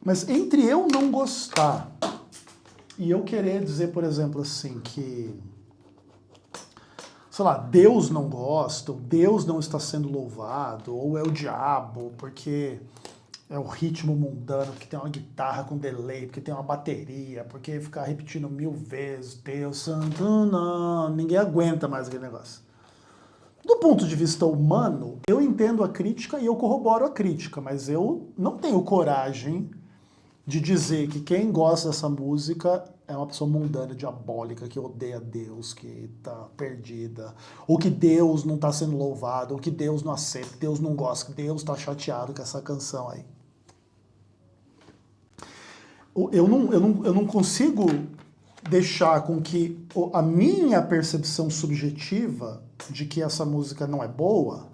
Mas entre eu não gostar e eu querer dizer, por exemplo, assim, que, sei lá, Deus não gosta, ou Deus não está sendo louvado, ou é o diabo, porque é o ritmo mundano, porque tem uma guitarra com delay, porque tem uma bateria, porque ficar repetindo 1000 vezes, Deus santo, não, ninguém aguenta mais aquele negócio. Do ponto de vista humano, eu entendo a crítica e eu corroboro a crítica, mas eu não tenho coragem de dizer que quem gosta dessa música é uma pessoa mundana, diabólica, que odeia Deus, que tá perdida, ou que Deus não tá sendo louvado, ou que Deus não aceita, que Deus não gosta, que Deus tá chateado com essa canção aí. Eu não consigo deixar com que a minha percepção subjetiva de que essa música não é boa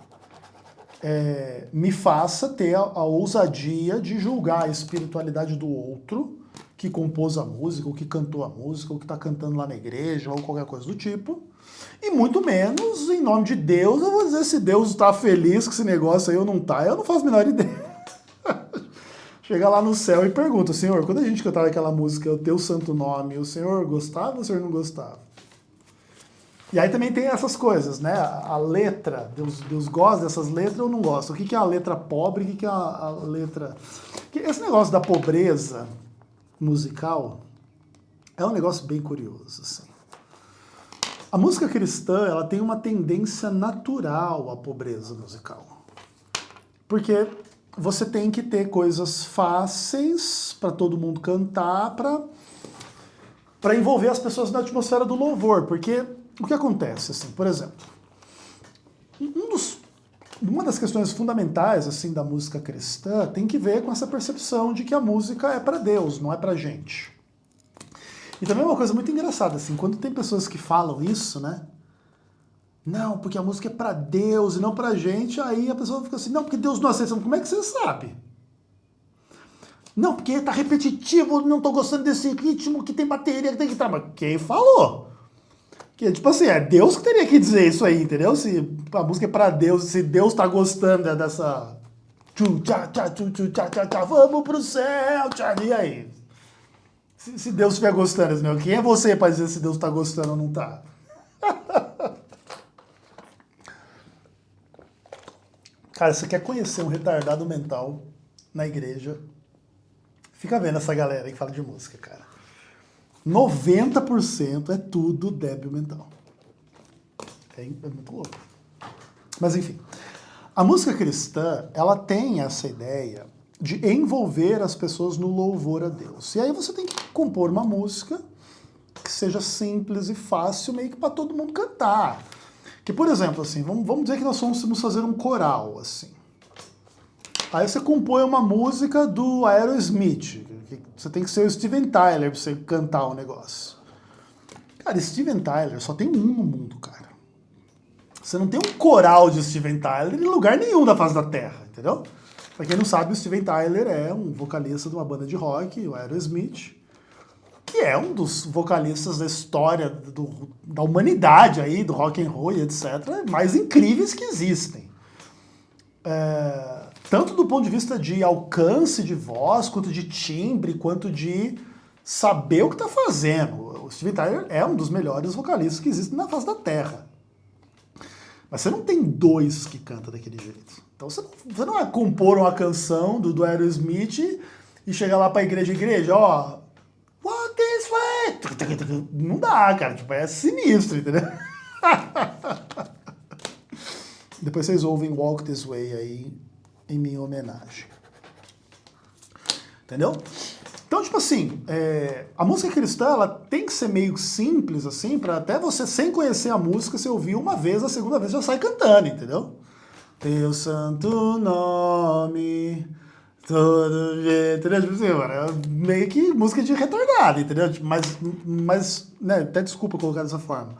me faça ter a ousadia de julgar a espiritualidade do outro que compôs a música, ou que cantou a música, ou que está cantando lá na igreja, ou qualquer coisa do tipo. E muito menos, em nome de Deus, eu vou dizer se Deus está feliz com esse negócio aí ou não tá. Eu não faço a menor ideia. Chega lá no céu e pergunta, Senhor, quando a gente cantava aquela música, o teu santo nome, o Senhor gostava ou o Senhor não gostava? E aí também tem essas coisas, né? A letra, Deus gosta dessas letras ou não gosta? O que é a letra pobre, o que é a letra... Esse negócio da pobreza musical é um negócio bem curioso, assim. A música cristã, ela tem uma tendência natural à pobreza musical. Porque você tem que ter coisas fáceis para todo mundo cantar, para envolver as pessoas na atmosfera do louvor. Porque o que acontece, assim, por exemplo, uma das questões fundamentais assim da música cristã tem que ver com essa percepção de que a música é para Deus, não é para gente. E também é uma coisa muito engraçada, assim, quando tem pessoas que falam isso, né? Não, porque a música é para Deus e não pra gente, aí a pessoa fica assim, não, porque Deus não aceita. Como é que você sabe? Não, porque tá repetitivo, não tô gostando desse ritmo que tem bateria, que tem guitarra. Mas quem falou? Que, tipo assim, é Deus que teria que dizer isso aí, entendeu? Se a música é pra Deus, se Deus tá gostando dessa... Tchu, tchá, tchá, tchu, tchu, tchá, tchá, tchá, vamos pro céu, tchá, e aí? Se Deus estiver gostando, meu, quem é você pra dizer se Deus tá gostando ou não tá? Cara, você quer conhecer um retardado mental na igreja, fica vendo essa galera aí que fala de música, cara. 90% é tudo débil mental. É muito louco. Mas enfim, a música cristã, ela tem essa ideia de envolver as pessoas no louvor a Deus. E aí você tem que compor uma música que seja simples e fácil, meio que para todo mundo cantar. Que, por exemplo, assim, vamos dizer que nós vamos fazer um coral, assim. Aí você compõe uma música do Aerosmith. Você tem que ser o Steven Tyler pra você cantar o negócio. Cara, Steven Tyler só tem um no mundo, cara. Você não tem um coral de Steven Tyler em lugar nenhum da face da Terra, entendeu? Pra quem não sabe, o Steven Tyler é um vocalista de uma banda de rock, o Aerosmith, que é um dos vocalistas da história da humanidade aí, do rock and roll e etc., mais incríveis que existem. Tanto do ponto de vista de alcance de voz, quanto de timbre, quanto de saber o que está fazendo. O Steven Tyler é um dos melhores vocalistas que existem na face da Terra. Mas você não tem dois que cantam daquele jeito. Então você não vai compor uma canção do Aerosmith e chegar lá para a igreja, ó, walk this way. Não dá, cara, tipo, é sinistro, entendeu? Depois vocês ouvem Walk This Way aí em minha homenagem. Entendeu? Então, tipo assim, a música cristã, ela tem que ser meio simples, assim, pra até você, sem conhecer a música, você ouvir uma vez, a segunda vez já sai cantando, entendeu? Teu santo nome, todo jeito, entendeu? Tipo assim, mano, é meio que música de retardado, entendeu? Mas, né, até desculpa colocar dessa forma.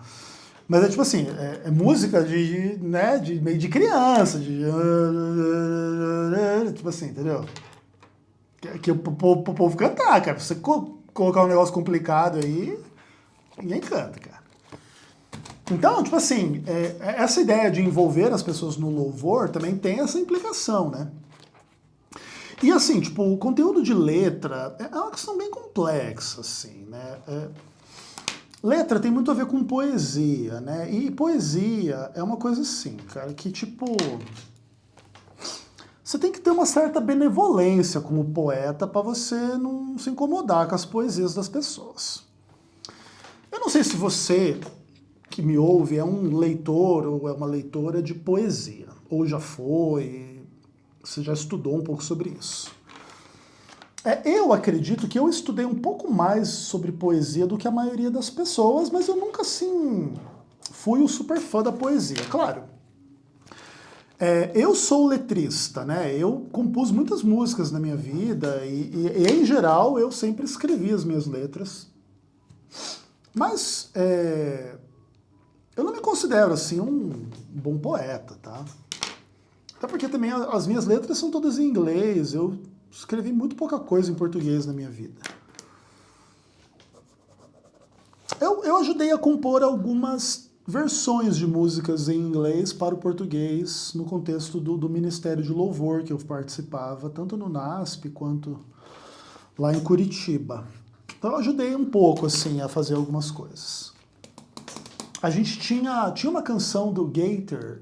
Mas é tipo assim, é música de meio de criança, tipo assim, entendeu? Que o povo cantar, cara. Você colocar um negócio complicado aí, ninguém canta, cara. Então, tipo assim, essa ideia de envolver as pessoas no louvor também tem essa implicação, né? E assim, tipo, o conteúdo de letra é uma questão bem complexa, assim, né? Letra tem muito a ver com poesia, né? E poesia é uma coisa assim, cara, que tipo... Você tem que ter uma certa benevolência como poeta para você não se incomodar com as poesias das pessoas. Eu não sei se você que me ouve é um leitor ou é uma leitora de poesia, ou já foi, você já estudou um pouco sobre isso. Eu acredito que eu estudei um pouco mais sobre poesia do que a maioria das pessoas, mas eu nunca, assim, fui o super fã da poesia. Claro, eu sou letrista, né? Eu compus muitas músicas na minha vida e em geral, eu sempre escrevi as minhas letras. Mas eu não me considero, assim, um bom poeta, tá? Até porque também as minhas letras são todas em inglês, eu escrevi muito pouca coisa em português na minha vida. Eu ajudei a compor algumas versões de músicas em inglês para o português no contexto do Ministério de Louvor que eu participava, tanto no NASP quanto lá em Curitiba. Então eu ajudei um pouco, assim, a fazer algumas coisas. A gente tinha uma canção do Gator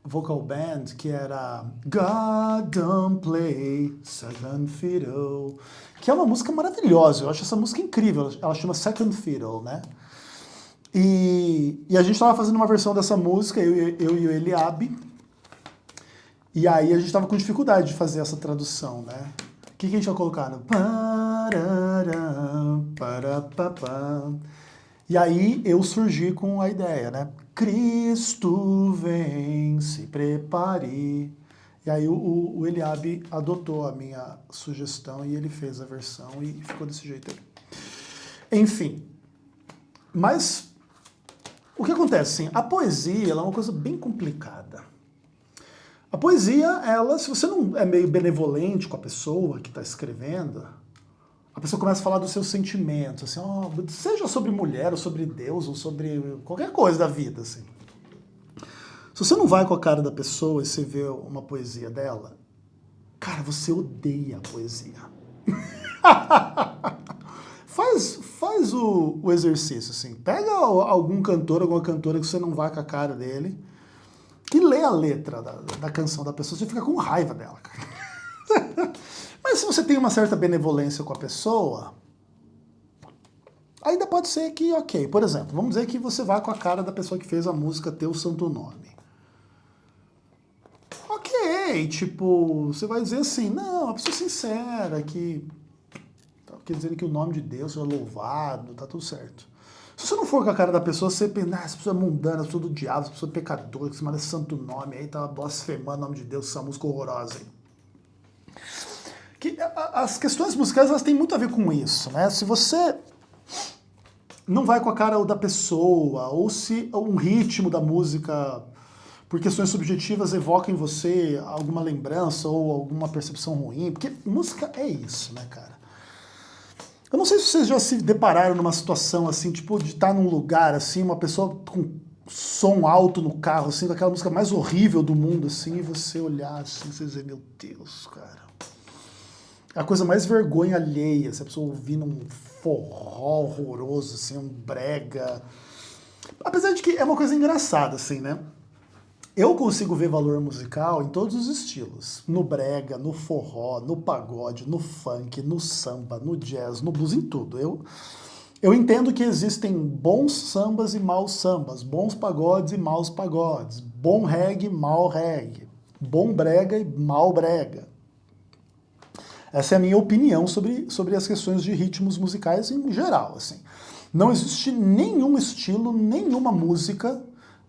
Vocal Band que era God Don't Play Second Fiddle, que é uma música maravilhosa, eu acho essa música incrível, ela chama Second Fiddle, né? E a gente estava fazendo uma versão dessa música, eu e o Eliabe, e aí a gente estava com dificuldade de fazer essa tradução, né? O que a gente vai colocar? E aí eu surgi com a ideia, né? Cristo vem, se prepare. E aí o Eliabe adotou a minha sugestão e ele fez a versão e ficou desse jeito aí. Enfim, mas o que acontece, assim, a poesia ela é uma coisa bem complicada. A poesia, ela, se você não é meio benevolente com a pessoa que está escrevendo, a pessoa começa a falar dos seus sentimentos, assim, seja sobre mulher, ou sobre Deus, ou sobre qualquer coisa da vida, assim. Se você não vai com a cara da pessoa e você vê uma poesia dela, cara, você odeia a poesia. Faz o exercício, assim. Pega algum cantor, alguma cantora que você não vai com a cara dele e lê a letra da canção da pessoa, você fica com raiva dela, cara. Mas se você tem uma certa benevolência com a pessoa, ainda pode ser que, ok, por exemplo, vamos dizer que você vai com a cara da pessoa que fez a música Teu Santo Nome. Ok, tipo, você vai dizer assim, não, uma pessoa sincera, que quer dizer que o nome de Deus é louvado, tá tudo certo. Se você não for com a cara da pessoa, você pensa, essa pessoa é mundana, essa pessoa do diabo, essa pessoa é pecadora, que se manda santo nome, aí tá blasfemando o nome de Deus, essa música horrorosa aí. As questões musicais elas têm muito a ver com isso, né? Se você não vai com a cara da pessoa, ou se um ritmo da música, por questões subjetivas, evoca em você alguma lembrança ou alguma percepção ruim, porque música é isso, né, cara? Eu não sei se vocês já se depararam numa situação assim, tipo, de estar num lugar assim, uma pessoa com som alto no carro, assim, com aquela música mais horrível do mundo, assim, e você olhar assim, você dizer, meu Deus, cara. É a coisa mais vergonha alheia, se a pessoa ouvindo um forró horroroso, assim, um brega. Apesar de que é uma coisa engraçada, assim, né? Eu consigo ver valor musical em todos os estilos. No brega, no forró, no pagode, no funk, no samba, no jazz, no blues, em tudo. Eu entendo que existem bons sambas e maus sambas, bons pagodes e maus pagodes, bom reggae, mau reggae, bom brega e mau brega. Essa é a minha opinião sobre as questões de ritmos musicais em geral, assim. Não existe nenhum estilo, nenhuma música,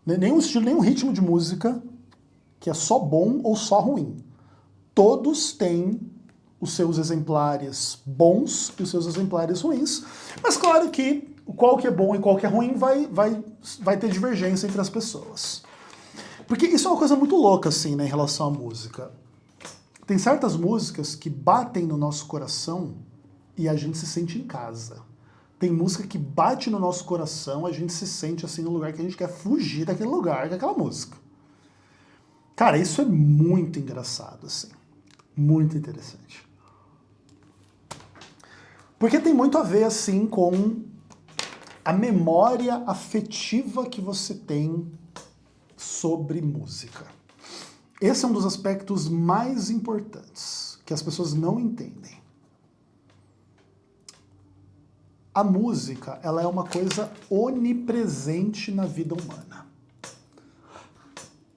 nenhum estilo, nenhum ritmo de música que é só bom ou só ruim. Todos têm os seus exemplares bons e os seus exemplares ruins, mas claro que qual que é bom e qual que é ruim vai ter divergência entre as pessoas. Porque isso é uma coisa muito louca, assim, né, em relação à música. Tem certas músicas que batem no nosso coração e a gente se sente em casa. Tem música que bate no nosso coração, a gente se sente assim no lugar que a gente quer fugir daquele lugar, daquela música. Cara, isso é muito engraçado, assim. Muito interessante. Porque tem muito a ver, assim, com a memória afetiva que você tem sobre música. Esse é um dos aspectos mais importantes, que as pessoas não entendem. A música, ela é uma coisa onipresente na vida humana.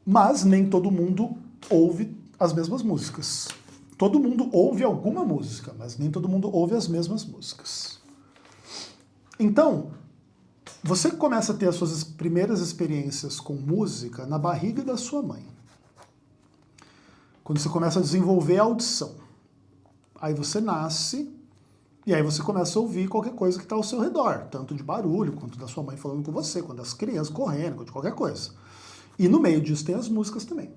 Mas nem todo mundo ouve as mesmas músicas. Todo mundo ouve alguma música, mas nem todo mundo ouve as mesmas músicas. Então, você começa a ter as suas primeiras experiências com música na barriga da sua mãe. Quando você começa a desenvolver a audição. Aí você nasce, e aí você começa a ouvir qualquer coisa que está ao seu redor. Tanto de barulho, quanto da sua mãe falando com você, quanto das crianças correndo, quanto de qualquer coisa. E no meio disso tem as músicas também.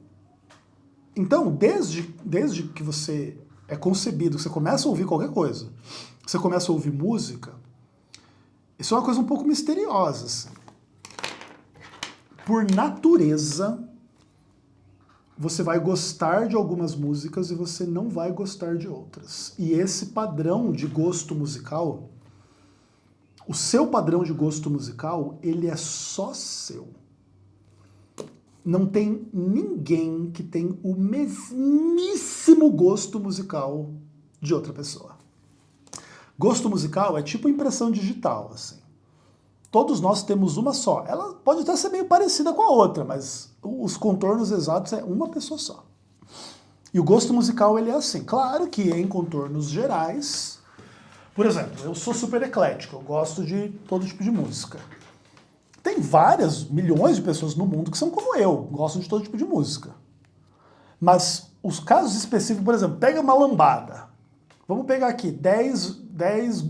Então, desde que você é concebido, que você começa a ouvir qualquer coisa, você começa a ouvir música, isso é uma coisa um pouco misteriosa. Assim. Por natureza, você vai gostar de algumas músicas e você não vai gostar de outras. E esse padrão de gosto musical, o seu padrão de gosto musical, ele é só seu. Não tem ninguém que tem o mesmíssimo gosto musical de outra pessoa. Gosto musical é tipo impressão digital, assim. Todos nós temos uma só. Ela pode até ser meio parecida com a outra, mas os contornos exatos é uma pessoa só. E o gosto musical, ele é assim. Claro que em contornos gerais, por exemplo, eu sou super eclético, eu gosto de todo tipo de música. Tem milhões de pessoas no mundo que são como eu, gostam de todo tipo de música. Mas os casos específicos, por exemplo, pega uma lambada. Vamos pegar aqui 10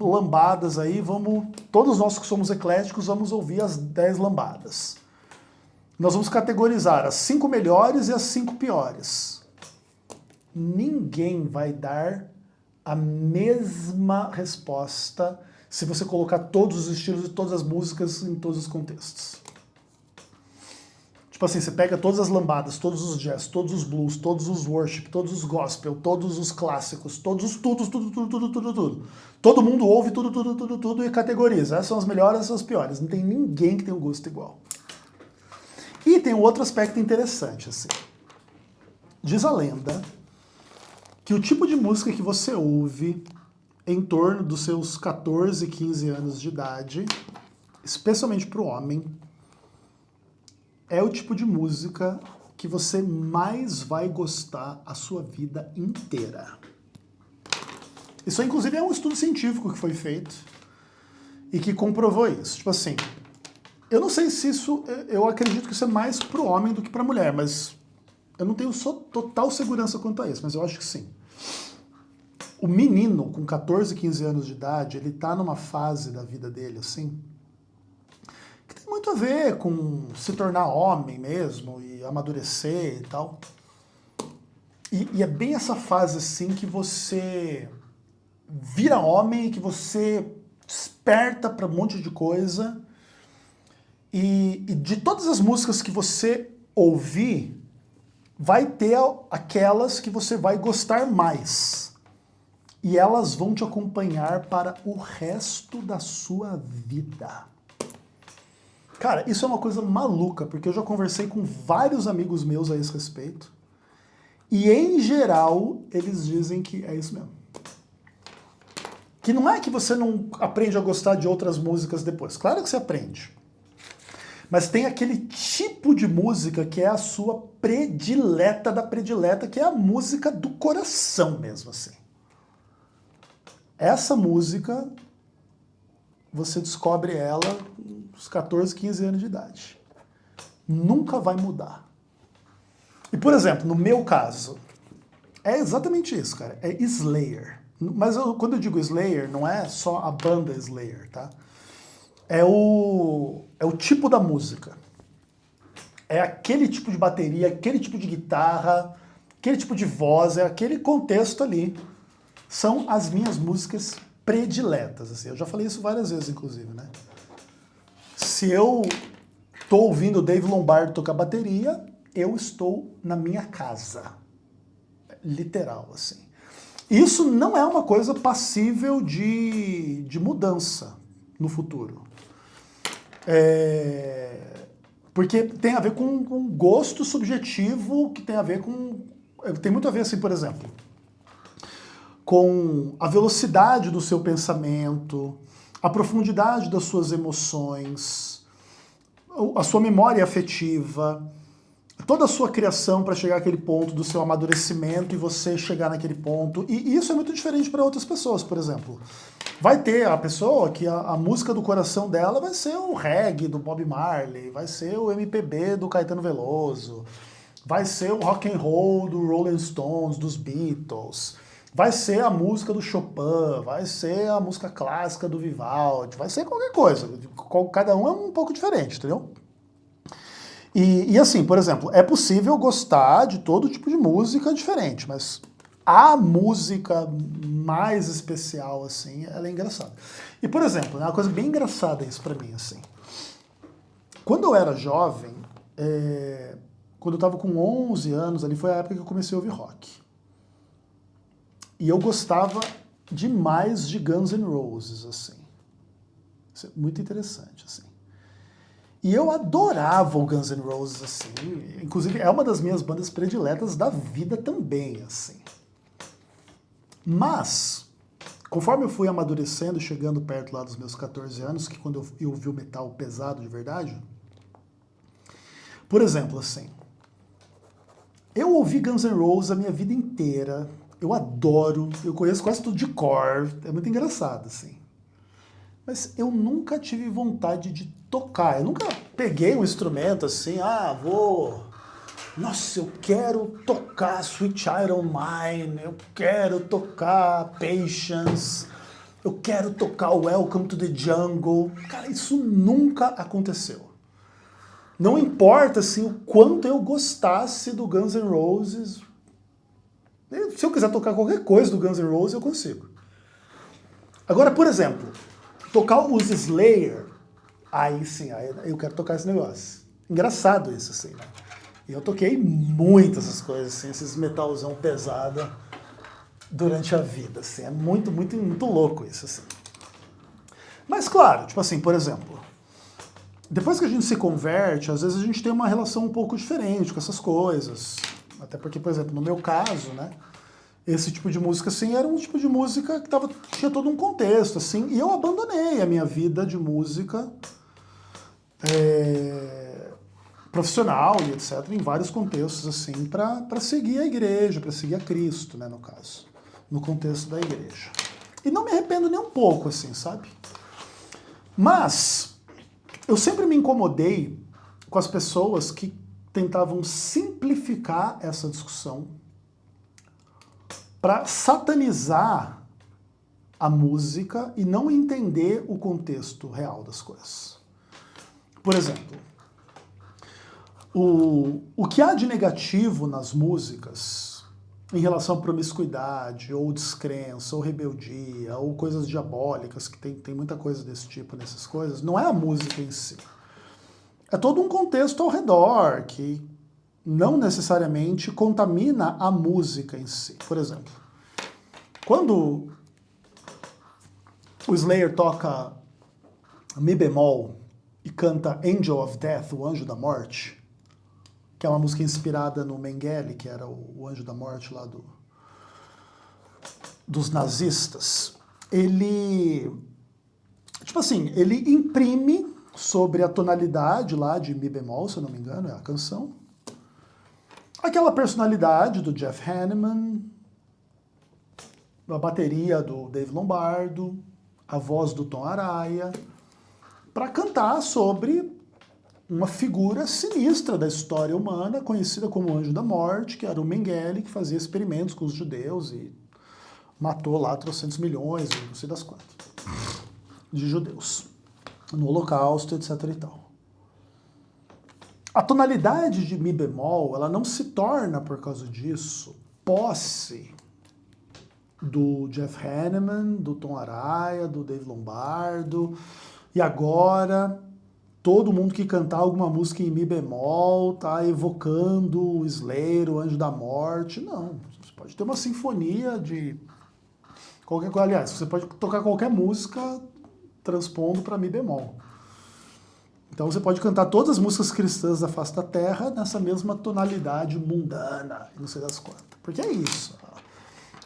lambadas aí, todos nós que somos ecléticos vamos ouvir as 10 lambadas. Nós vamos categorizar as 5 melhores e as 5 piores. Ninguém vai dar a mesma resposta se você colocar todos os estilos e todas as músicas em todos os contextos. Tipo assim, você pega todas as lambadas, todos os jazz, todos os blues, todos os worship, todos os gospel, todos os clássicos, todos os tudo. Todo mundo ouve tudo e categoriza. Essas são as melhores, essas são as piores. Não tem ninguém que tenha um gosto igual. E tem um outro aspecto interessante, assim. Diz a lenda que o tipo de música que você ouve em torno dos seus 14, 15 anos de idade, especialmente para o homem, é o tipo de música que você mais vai gostar a sua vida inteira. Isso, inclusive, é um estudo científico que foi feito e que comprovou isso. Tipo assim, eu não sei se isso... Eu acredito que isso é mais para o homem do que para a mulher, mas eu não tenho total segurança quanto a isso, mas eu acho que sim. O menino com 14, 15 anos de idade, ele tá numa fase da vida dele, assim, que tem muito a ver com se tornar homem mesmo, e amadurecer e tal. E é bem essa fase, assim, que você vira homem, que você desperta para um monte de coisa, e de todas as músicas que você ouvir, vai ter aquelas que você vai gostar mais. E elas vão te acompanhar para o resto da sua vida. Cara, isso é uma coisa maluca, porque eu já conversei com vários amigos meus a esse respeito. E, em geral, eles dizem que é isso mesmo. Que não é que você não aprende a gostar de outras músicas depois. Claro que você aprende. Mas tem aquele tipo de música que é a sua predileta da predileta, que é a música do coração mesmo, assim. Essa música, você descobre ela aos 14, 15 anos de idade. Nunca vai mudar. E, por exemplo, no meu caso, é exatamente isso, cara. É Slayer. Mas quando eu digo Slayer, não é só a banda Slayer, tá? É o tipo da música. É aquele tipo de bateria, aquele tipo de guitarra aquele tipo de voz, é aquele contexto ali. São as minhas músicas prediletas, assim. Eu já falei isso várias vezes, inclusive, né? Se eu tô ouvindo o Dave Lombardo tocar bateria, eu estou na minha casa. Literal, assim. Isso não é uma coisa passível de mudança no futuro. Porque tem a ver com gosto subjetivo, que tem a ver com... Tem muito a ver, assim, por exemplo, com a velocidade do seu pensamento, a profundidade das suas emoções, a sua memória afetiva, toda a sua criação para chegar àquele ponto do seu amadurecimento e você chegar naquele ponto. E isso é muito diferente para outras pessoas, por exemplo. Vai ter a pessoa que a música do coração dela vai ser o reggae do Bob Marley, vai ser o MPB do Caetano Veloso, vai ser o rock and roll do Rolling Stones, dos Beatles, vai ser a música do Chopin, vai ser a música clássica do Vivaldi, vai ser qualquer coisa. Cada um é um pouco diferente, entendeu? E assim, por exemplo, é possível gostar de todo tipo de música diferente, mas a música mais especial, assim, ela é engraçada. E, por exemplo, uma coisa bem engraçada isso pra mim, assim. Quando eu era jovem, quando eu tava com 11 anos, ali foi a época que eu comecei a ouvir rock. E eu gostava demais de Guns N' Roses, assim. Isso é muito interessante, assim. E eu adorava o Guns N' Roses, assim. Inclusive, é uma das minhas bandas prediletas da vida também, assim. Mas, conforme eu fui amadurecendo, chegando perto lá dos meus 14 anos, que quando eu ouvi o metal pesado de verdade, por exemplo, assim, eu ouvi Guns N' Roses a minha vida inteira, eu adoro, eu conheço quase tudo de cor, é muito engraçado, assim. Mas eu nunca tive vontade de tocar, eu nunca peguei um instrumento assim, nossa, eu quero tocar Sweet Child O' Mine, eu quero tocar Patience, eu quero tocar Welcome to the Jungle. Cara, isso nunca aconteceu. Não importa assim, o quanto eu gostasse do Guns N' Roses, se eu quiser tocar qualquer coisa do Guns N' Roses, eu consigo. Agora, por exemplo, tocar os Slayer, aí sim, aí eu quero tocar esse negócio. Engraçado isso, assim, né? E eu toquei muitas essas coisas, assim, esses metalzão pesado durante a vida, assim. É muito, muito, muito louco isso, assim. Mas, claro, tipo assim, por exemplo, depois que a gente se converte, às vezes a gente tem uma relação um pouco diferente com essas coisas. Até porque, por exemplo, no meu caso, né, esse tipo de música, assim, era um tipo de música que tinha todo um contexto, assim, e eu abandonei a minha vida de música profissional e etc., em vários contextos, assim, para seguir a igreja, para seguir a Cristo, né, no caso, no contexto da igreja. E não me arrependo nem um pouco, assim, sabe? Mas eu sempre me incomodei com as pessoas que tentavam simplificar essa discussão para satanizar a música e não entender o contexto real das coisas. Por exemplo, o que há de negativo nas músicas em relação à promiscuidade, ou descrença, ou rebeldia, ou coisas diabólicas, que tem muita coisa desse tipo nessas coisas, não é a música em si. É todo um contexto ao redor que não necessariamente contamina a música em si. Por exemplo, quando o Slayer toca Mi bemol e canta Angel of Death, o Anjo da Morte, que é uma música inspirada no Mengele, que era o Anjo da Morte lá dos nazistas, ele, tipo assim, ele imprime sobre a tonalidade lá de Mi bemol, se eu não me engano, é a canção, aquela personalidade do Jeff Hanneman, a bateria do Dave Lombardo, a voz do Tom Araya, para cantar sobre uma figura sinistra da história humana, conhecida como Anjo da Morte, que era o Mengele, que fazia experimentos com os judeus e matou lá 300 milhões, não sei das quantas, de judeus, no Holocausto, etc. e tal. A tonalidade de Mi bemol, ela não se torna, por causa disso, posse do Jeff Hanneman, do Tom Araya, do Dave Lombardo, e agora todo mundo que cantar alguma música em Mi bemol tá evocando o Slayer, o Anjo da Morte. Não, você pode ter uma sinfonia de qualquer coisa. Aliás, você pode tocar qualquer música transpondo para Mi bemol. Então você pode cantar todas as músicas cristãs da face da terra nessa mesma tonalidade mundana, não sei das quantas. Porque é isso.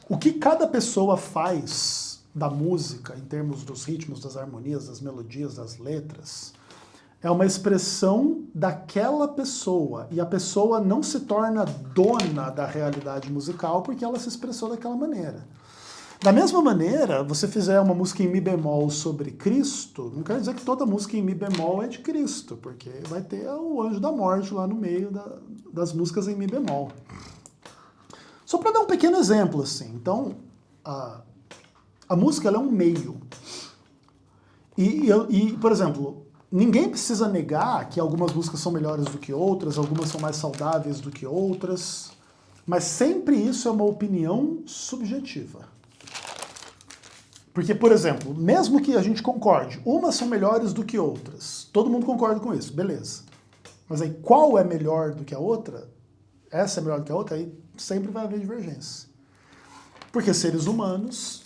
O que cada pessoa faz da música, em termos dos ritmos, das harmonias, das melodias, das letras, é uma expressão daquela pessoa. E a pessoa não se torna dona da realidade musical porque ela se expressou daquela maneira. Da mesma maneira, você fizer uma música em Mi bemol sobre Cristo, não quer dizer que toda música em Mi bemol é de Cristo, porque vai ter o Anjo da Morte lá no meio das músicas em Mi bemol. Só para dar um pequeno exemplo, assim. Então, a música ela é um meio. E, por exemplo, ninguém precisa negar que algumas músicas são melhores do que outras, algumas são mais saudáveis do que outras, mas sempre isso é uma opinião subjetiva. Porque, por exemplo, mesmo que a gente concorde, umas são melhores do que outras, todo mundo concorda com isso, beleza. Mas aí qual é melhor do que a outra? Essa é melhor do que a outra? Aí sempre vai haver divergência. Porque seres humanos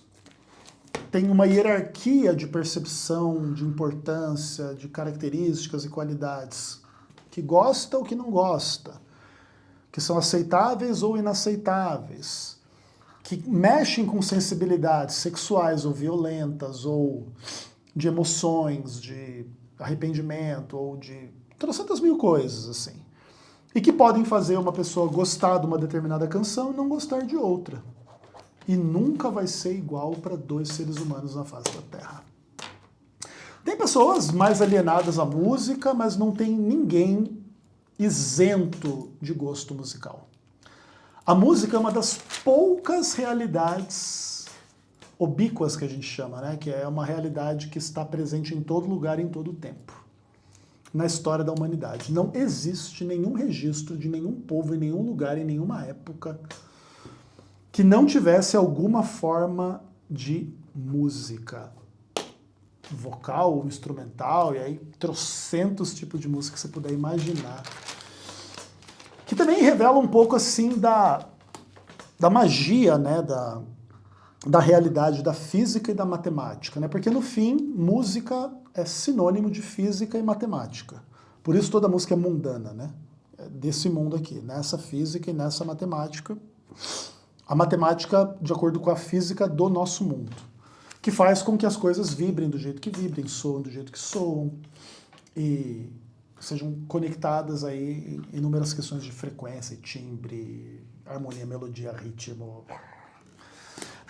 têm uma hierarquia de percepção, de importância, de características e qualidades, que gosta ou que não gosta, que são aceitáveis ou inaceitáveis, que mexem com sensibilidades sexuais ou violentas, ou de emoções, de arrependimento, ou de trocentas mil coisas, assim. E que podem fazer uma pessoa gostar de uma determinada canção e não gostar de outra. E nunca vai ser igual para dois seres humanos na face da Terra. Tem pessoas mais alienadas à música, mas não tem ninguém isento de gosto musical. A música é uma das poucas realidades ubíquas que a gente chama, né? Que é uma realidade que está presente em todo lugar, em todo tempo, na história da humanidade. Não existe nenhum registro de nenhum povo, em nenhum lugar, em nenhuma época, que não tivesse alguma forma de música. Vocal, instrumental, e aí trocentos tipos de música que você puder imaginar. Que também revela um pouco, assim, da magia, né, da realidade da física e da matemática, né? Porque, no fim, música é sinônimo de física e matemática. Por isso toda música é mundana, né? É desse mundo aqui, nessa física e nessa matemática. A matemática, de acordo com a física do nosso mundo, que faz com que as coisas vibrem do jeito que vibrem, soam do jeito que soam, e sejam conectadas aí em inúmeras questões de frequência, timbre, harmonia, melodia, ritmo,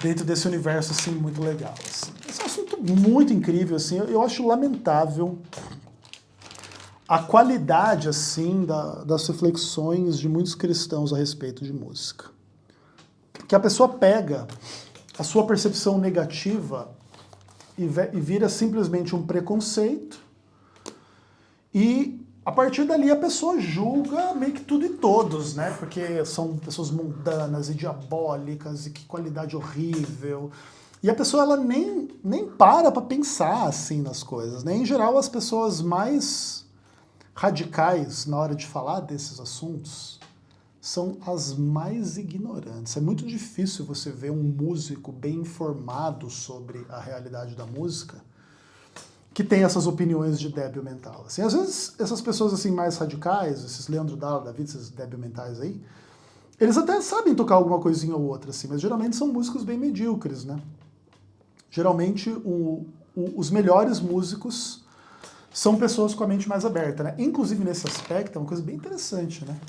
dentro desse universo, assim, muito legal. Assim. Esse é um assunto muito incrível, assim, eu acho lamentável a qualidade, assim, das reflexões de muitos cristãos a respeito de música. Que a pessoa pega a sua percepção negativa e vira simplesmente um preconceito, e a partir dali a pessoa julga meio que tudo e todos, né? Porque são pessoas mundanas e diabólicas, e que qualidade horrível. E a pessoa ela nem para pensar assim nas coisas, né? Em geral, as pessoas mais radicais na hora de falar desses assuntos são as mais ignorantes. É muito difícil você ver um músico bem informado sobre a realidade da música que tem essas opiniões de débil mental. Assim, às vezes, essas pessoas assim mais radicais, esses Leandro Dalla da vida, esses débil mentais aí, eles até sabem tocar alguma coisinha ou outra, assim, mas geralmente são músicos bem medíocres, né? Geralmente, os melhores músicos são pessoas com a mente mais aberta, né? Inclusive, nesse aspecto, é uma coisa bem interessante, né?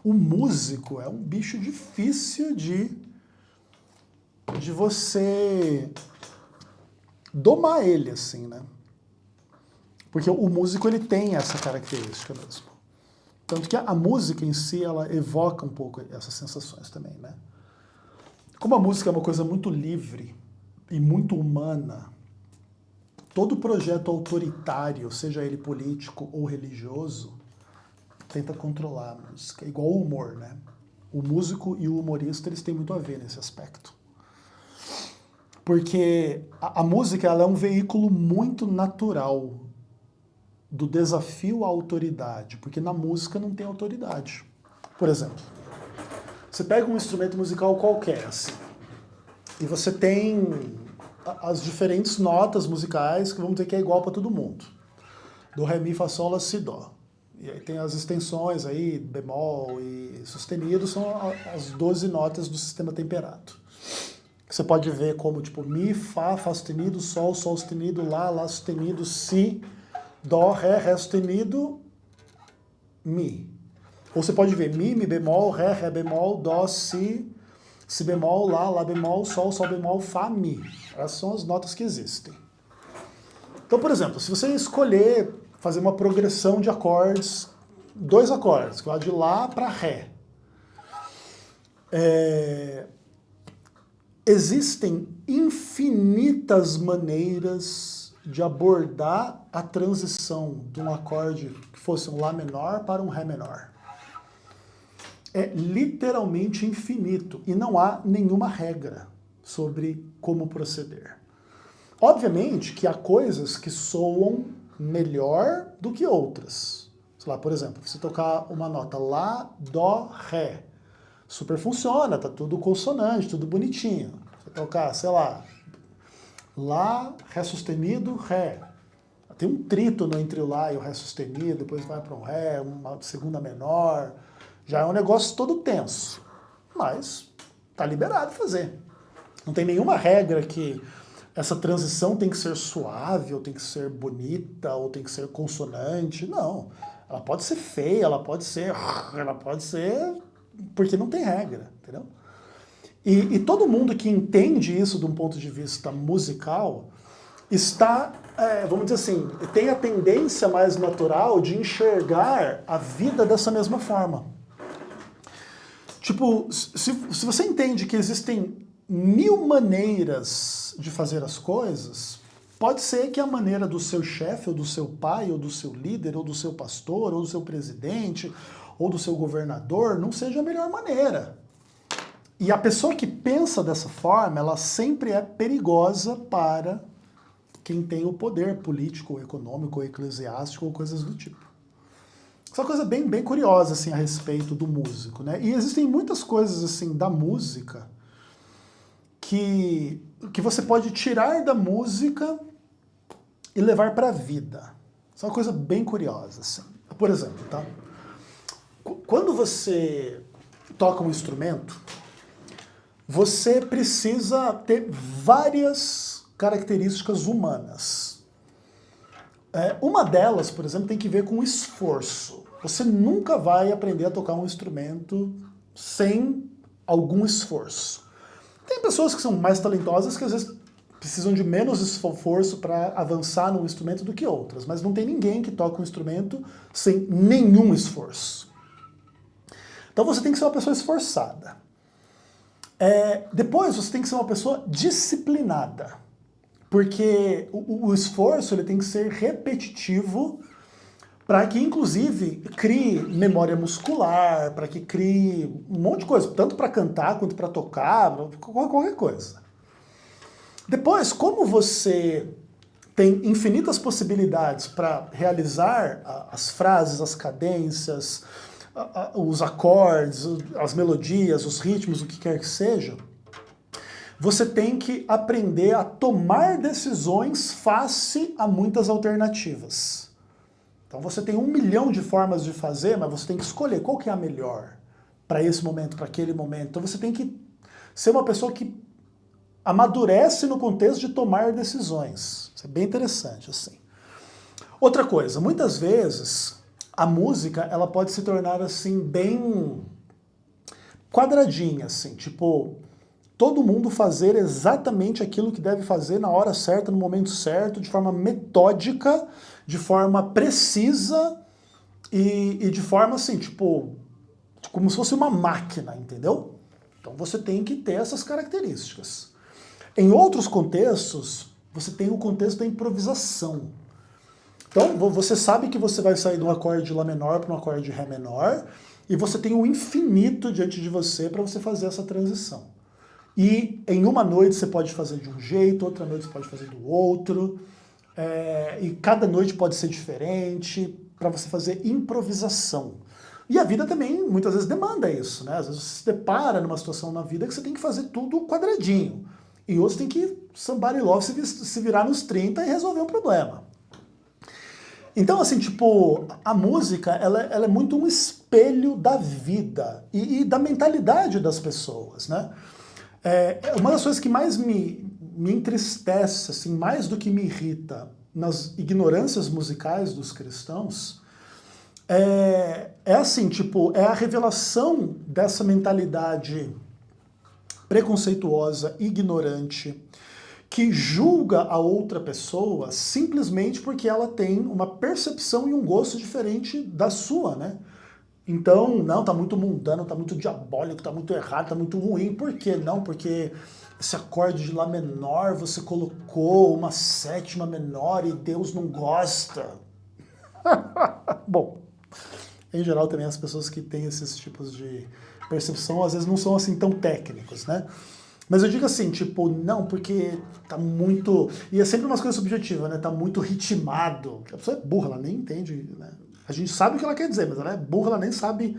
O músico é um bicho difícil de você domar ele, assim, né? Porque o músico, ele tem essa característica mesmo. Tanto que a música em si, ela evoca um pouco essas sensações também, né? Como a música é uma coisa muito livre e muito humana, todo projeto autoritário, seja ele político ou religioso, tenta controlar a música, igual o humor, né? O músico e o humorista, eles têm muito a ver nesse aspecto. Porque a música, ela é um veículo muito natural do desafio à autoridade, porque na música não tem autoridade. Por exemplo, você pega um instrumento musical qualquer, assim, e você tem as diferentes notas musicais que vamos dizer que é igual para todo mundo. Do, ré, mi, fá, sol, lá, si, dó. E aí tem as extensões aí, bemol e sustenido, são as 12 notas do sistema temperado. Você pode ver como, tipo, mi, fá, fá sustenido, sol, sol sustenido, lá, lá sustenido, si, dó, ré, ré sustenido, mi. Ou você pode ver mi, mi bemol, ré, ré bemol, dó, si bemol, lá bemol, sol, sol bemol, fá, mi. Essas são as notas que existem. Então, por exemplo, se você escolher fazer uma progressão de acordes, 2 acordes, que vai de lá para ré, existem infinitas maneiras de abordar a transição de um acorde que fosse um lá menor para um ré menor. É literalmente infinito e não há nenhuma regra sobre como proceder. Obviamente que há coisas que soam melhor do que outras. Sei lá, por exemplo, você tocar uma nota lá, dó, ré. Super funciona, tá tudo consonante, tudo bonitinho. Você tocar, sei lá, ré sustenido, ré. Tem um trítono entre o lá e o ré sustenido, depois vai para um ré, uma segunda menor. Já é um negócio todo tenso, mas tá liberado fazer. Não tem nenhuma regra que essa transição tem que ser suave, ou tem que ser bonita, ou tem que ser consonante. Não. Ela pode ser feia, ela pode ser... porque não tem regra, entendeu? E todo mundo que entende isso de um ponto de vista musical está, vamos dizer assim, tem a tendência mais natural de enxergar a vida dessa mesma forma. Tipo, se você entende que existem 1000 maneiras de fazer as coisas, pode ser que a maneira do seu chefe, ou do seu pai, ou do seu líder, ou do seu pastor, ou do seu presidente, ou do seu governador, não seja a melhor maneira. E a pessoa que pensa dessa forma, ela sempre é perigosa para quem tem o poder político, ou econômico, ou eclesiástico, ou coisas do tipo. Isso é uma coisa bem curiosa assim, a respeito do músico, né? E existem muitas coisas assim da música que você pode tirar da música e levar para a vida. Isso é uma coisa bem curiosa. Assim. Por exemplo, tá? Quando você toca um instrumento, você precisa ter várias características humanas. Uma delas, por exemplo, tem que ver com esforço. Você nunca vai aprender a tocar um instrumento sem algum esforço. Tem pessoas que são mais talentosas que às vezes precisam de menos esforço para avançar num instrumento do que outras, mas não tem ninguém que toca um instrumento sem nenhum esforço. Então você tem que ser uma pessoa esforçada. Depois você tem que ser uma pessoa disciplinada, porque o esforço ele tem que ser repetitivo para que, inclusive, crie memória muscular, para que crie um monte de coisa, tanto para cantar quanto para tocar, qualquer coisa. Depois, como você tem infinitas possibilidades para realizar as frases, as cadências, os acordes, as melodias, os ritmos, o que quer que seja, você tem que aprender a tomar decisões face a muitas alternativas. Então você tem 1 milhão de formas de fazer, mas você tem que escolher qual que é a melhor para esse momento, para aquele momento. Então você tem que ser uma pessoa que amadurece no contexto de tomar decisões. Isso é bem interessante, assim. Outra coisa, muitas vezes a música ela pode se tornar assim bem quadradinha, assim, tipo todo mundo fazer exatamente aquilo que deve fazer na hora certa, no momento certo, de forma metódica, de forma precisa e de forma assim, tipo, como se fosse uma máquina, entendeu? Então você tem que ter essas características. Em outros contextos, você tem o contexto da improvisação. Então, você sabe que você vai sair de um acorde de Lá menor para um acorde de Ré menor, e você tem o infinito diante de você para você fazer essa transição. E em uma noite você pode fazer de um jeito, outra noite você pode fazer do outro, e cada noite pode ser diferente, para você fazer improvisação. E a vida também, muitas vezes, demanda isso, né? Às vezes você se depara numa situação na vida que você tem que fazer tudo quadradinho. E outros tem que somebody love, se virar nos 30 e resolver um problema. Então, assim, tipo, a música, ela é muito um espelho da vida e da mentalidade das pessoas, né? Uma das coisas que mais me entristece, assim, mais do que me irrita nas ignorâncias musicais dos cristãos, assim, tipo, é a revelação dessa mentalidade preconceituosa, ignorante, que julga a outra pessoa simplesmente porque ela tem uma percepção e um gosto diferente da sua, né? Então, não, tá muito mundano, tá muito diabólico, tá muito errado, tá muito ruim. Por quê? Não, porque esse acorde de Lá menor você colocou uma sétima menor e Deus não gosta. Bom, em geral também as pessoas que têm esses tipos de percepção às vezes não são assim tão técnicos, né? Mas eu digo assim, tipo, não, porque tá muito... E é sempre umas coisas subjetivas, né? Tá muito ritmado. A pessoa é burra, ela nem entende, né? A gente sabe o que ela quer dizer, mas ela é burra, ela nem sabe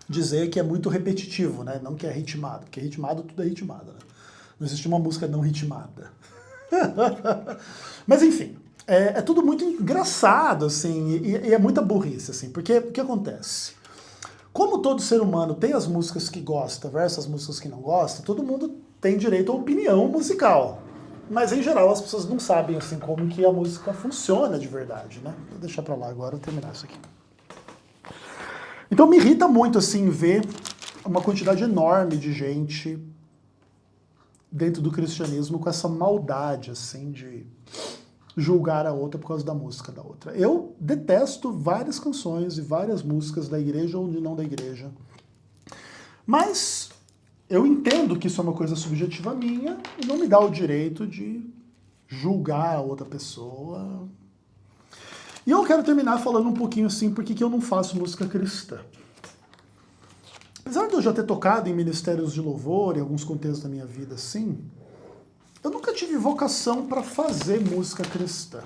dizer que é muito repetitivo, né? Não que é ritmado, porque ritmado tudo é ritmado, né? Não existe uma música não ritmada. Mas enfim, é tudo muito engraçado, assim, e é muita burrice, assim, porque o que acontece? Como todo ser humano tem as músicas que gosta versus as músicas que não gosta, todo mundo tem direito à opinião musical. Mas, em geral, as pessoas não sabem, assim, como que a música funciona de verdade, né? Vou deixar pra lá agora, vou terminar isso aqui. Então, me irrita muito, assim, ver uma quantidade enorme de gente dentro do cristianismo com essa maldade, assim, de julgar a outra por causa da música da outra. Eu detesto várias canções e várias músicas da igreja ou de não da igreja. Mas eu entendo que isso é uma coisa subjetiva minha e não me dá o direito de julgar a outra pessoa. E eu quero terminar falando um pouquinho assim, por que eu não faço música cristã. Apesar de eu já ter tocado em ministérios de louvor, em alguns contextos da minha vida assim, eu nunca tive vocação para fazer música cristã,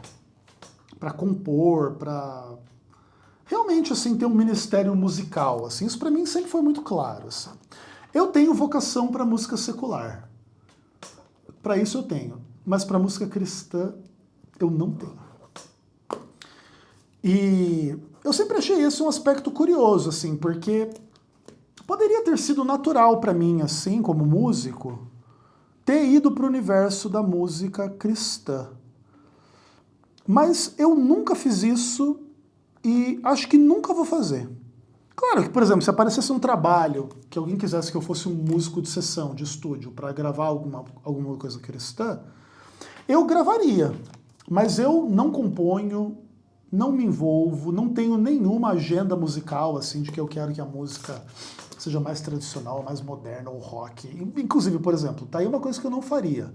para compor, para realmente assim ter um ministério musical. Assim, isso para mim sempre foi muito claro. Assim. Eu tenho vocação para música secular, para isso eu tenho, mas para música cristã eu não tenho. E eu sempre achei esse um aspecto curioso, assim, porque poderia ter sido natural para mim, assim, como músico, ter ido para o universo da música cristã. Mas eu nunca fiz isso e acho que nunca vou fazer. Claro que, por exemplo, se aparecesse um trabalho que alguém quisesse que eu fosse um músico de sessão, de estúdio, para gravar alguma coisa cristã, eu gravaria. Mas eu não componho, não me envolvo, não tenho nenhuma agenda musical, assim, de que eu quero que a música seja mais tradicional, mais moderna, ou rock. Inclusive, por exemplo, tá aí uma coisa que eu não faria.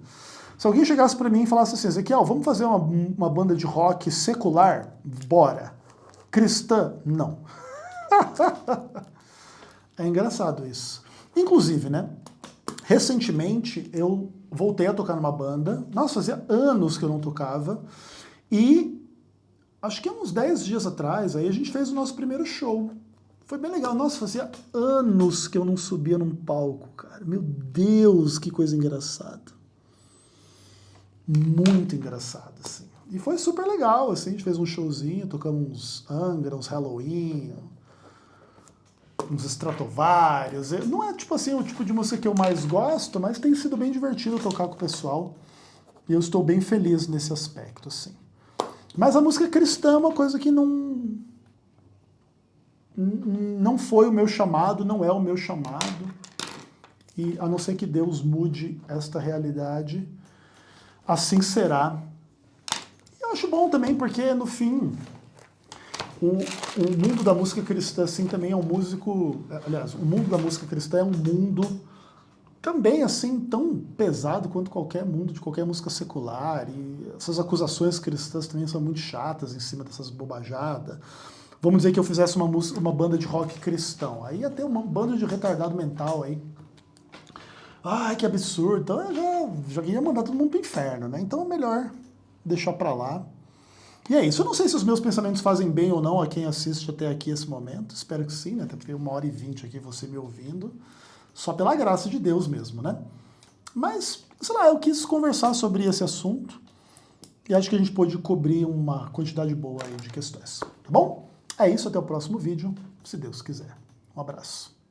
Se alguém chegasse para mim e falasse assim, Ezequiel, vamos fazer uma banda de rock secular? Bora. Cristã? Não. É engraçado isso. Inclusive, né, recentemente eu voltei a tocar numa banda, nossa, fazia anos que eu não tocava, e acho que há uns 10 dias atrás, aí a gente fez o nosso primeiro show. Foi bem legal. Nossa, fazia anos que eu não subia num palco, cara. Meu Deus, que coisa engraçada. Muito engraçado, assim. E foi super legal, assim. A gente fez um showzinho, tocamos uns Angra, uns Halloween, uns Stratovarius. Não é, tipo assim, o tipo de música que eu mais gosto, mas tem sido bem divertido tocar com o pessoal. E eu estou bem feliz nesse aspecto, assim. Mas a música cristã é uma coisa que não foi o meu chamado, não é o meu chamado, e a não ser que Deus mude esta realidade, assim será. E eu acho bom também, porque no fim, o mundo da música cristã assim também é um músico, aliás, o mundo da música cristã é um mundo também assim tão pesado quanto qualquer mundo de qualquer música secular, e essas acusações cristãs também são muito chatas em cima dessas bobajadas. Vamos dizer que eu fizesse uma banda de rock cristão, aí ia ter uma banda de retardado mental aí. Ai, que absurdo. Então eu já ia mandar todo mundo pro inferno, né? Então é melhor deixar pra lá. E é isso. Eu não sei se os meus pensamentos fazem bem ou não a quem assiste até aqui esse momento. Espero que sim, né? Até porque 1h20 aqui você me ouvindo. Só pela graça de Deus mesmo, né? Mas, sei lá, eu quis conversar sobre esse assunto e acho que a gente pôde cobrir uma quantidade boa aí de questões. Tá bom? É isso, até o próximo vídeo, se Deus quiser. Um abraço.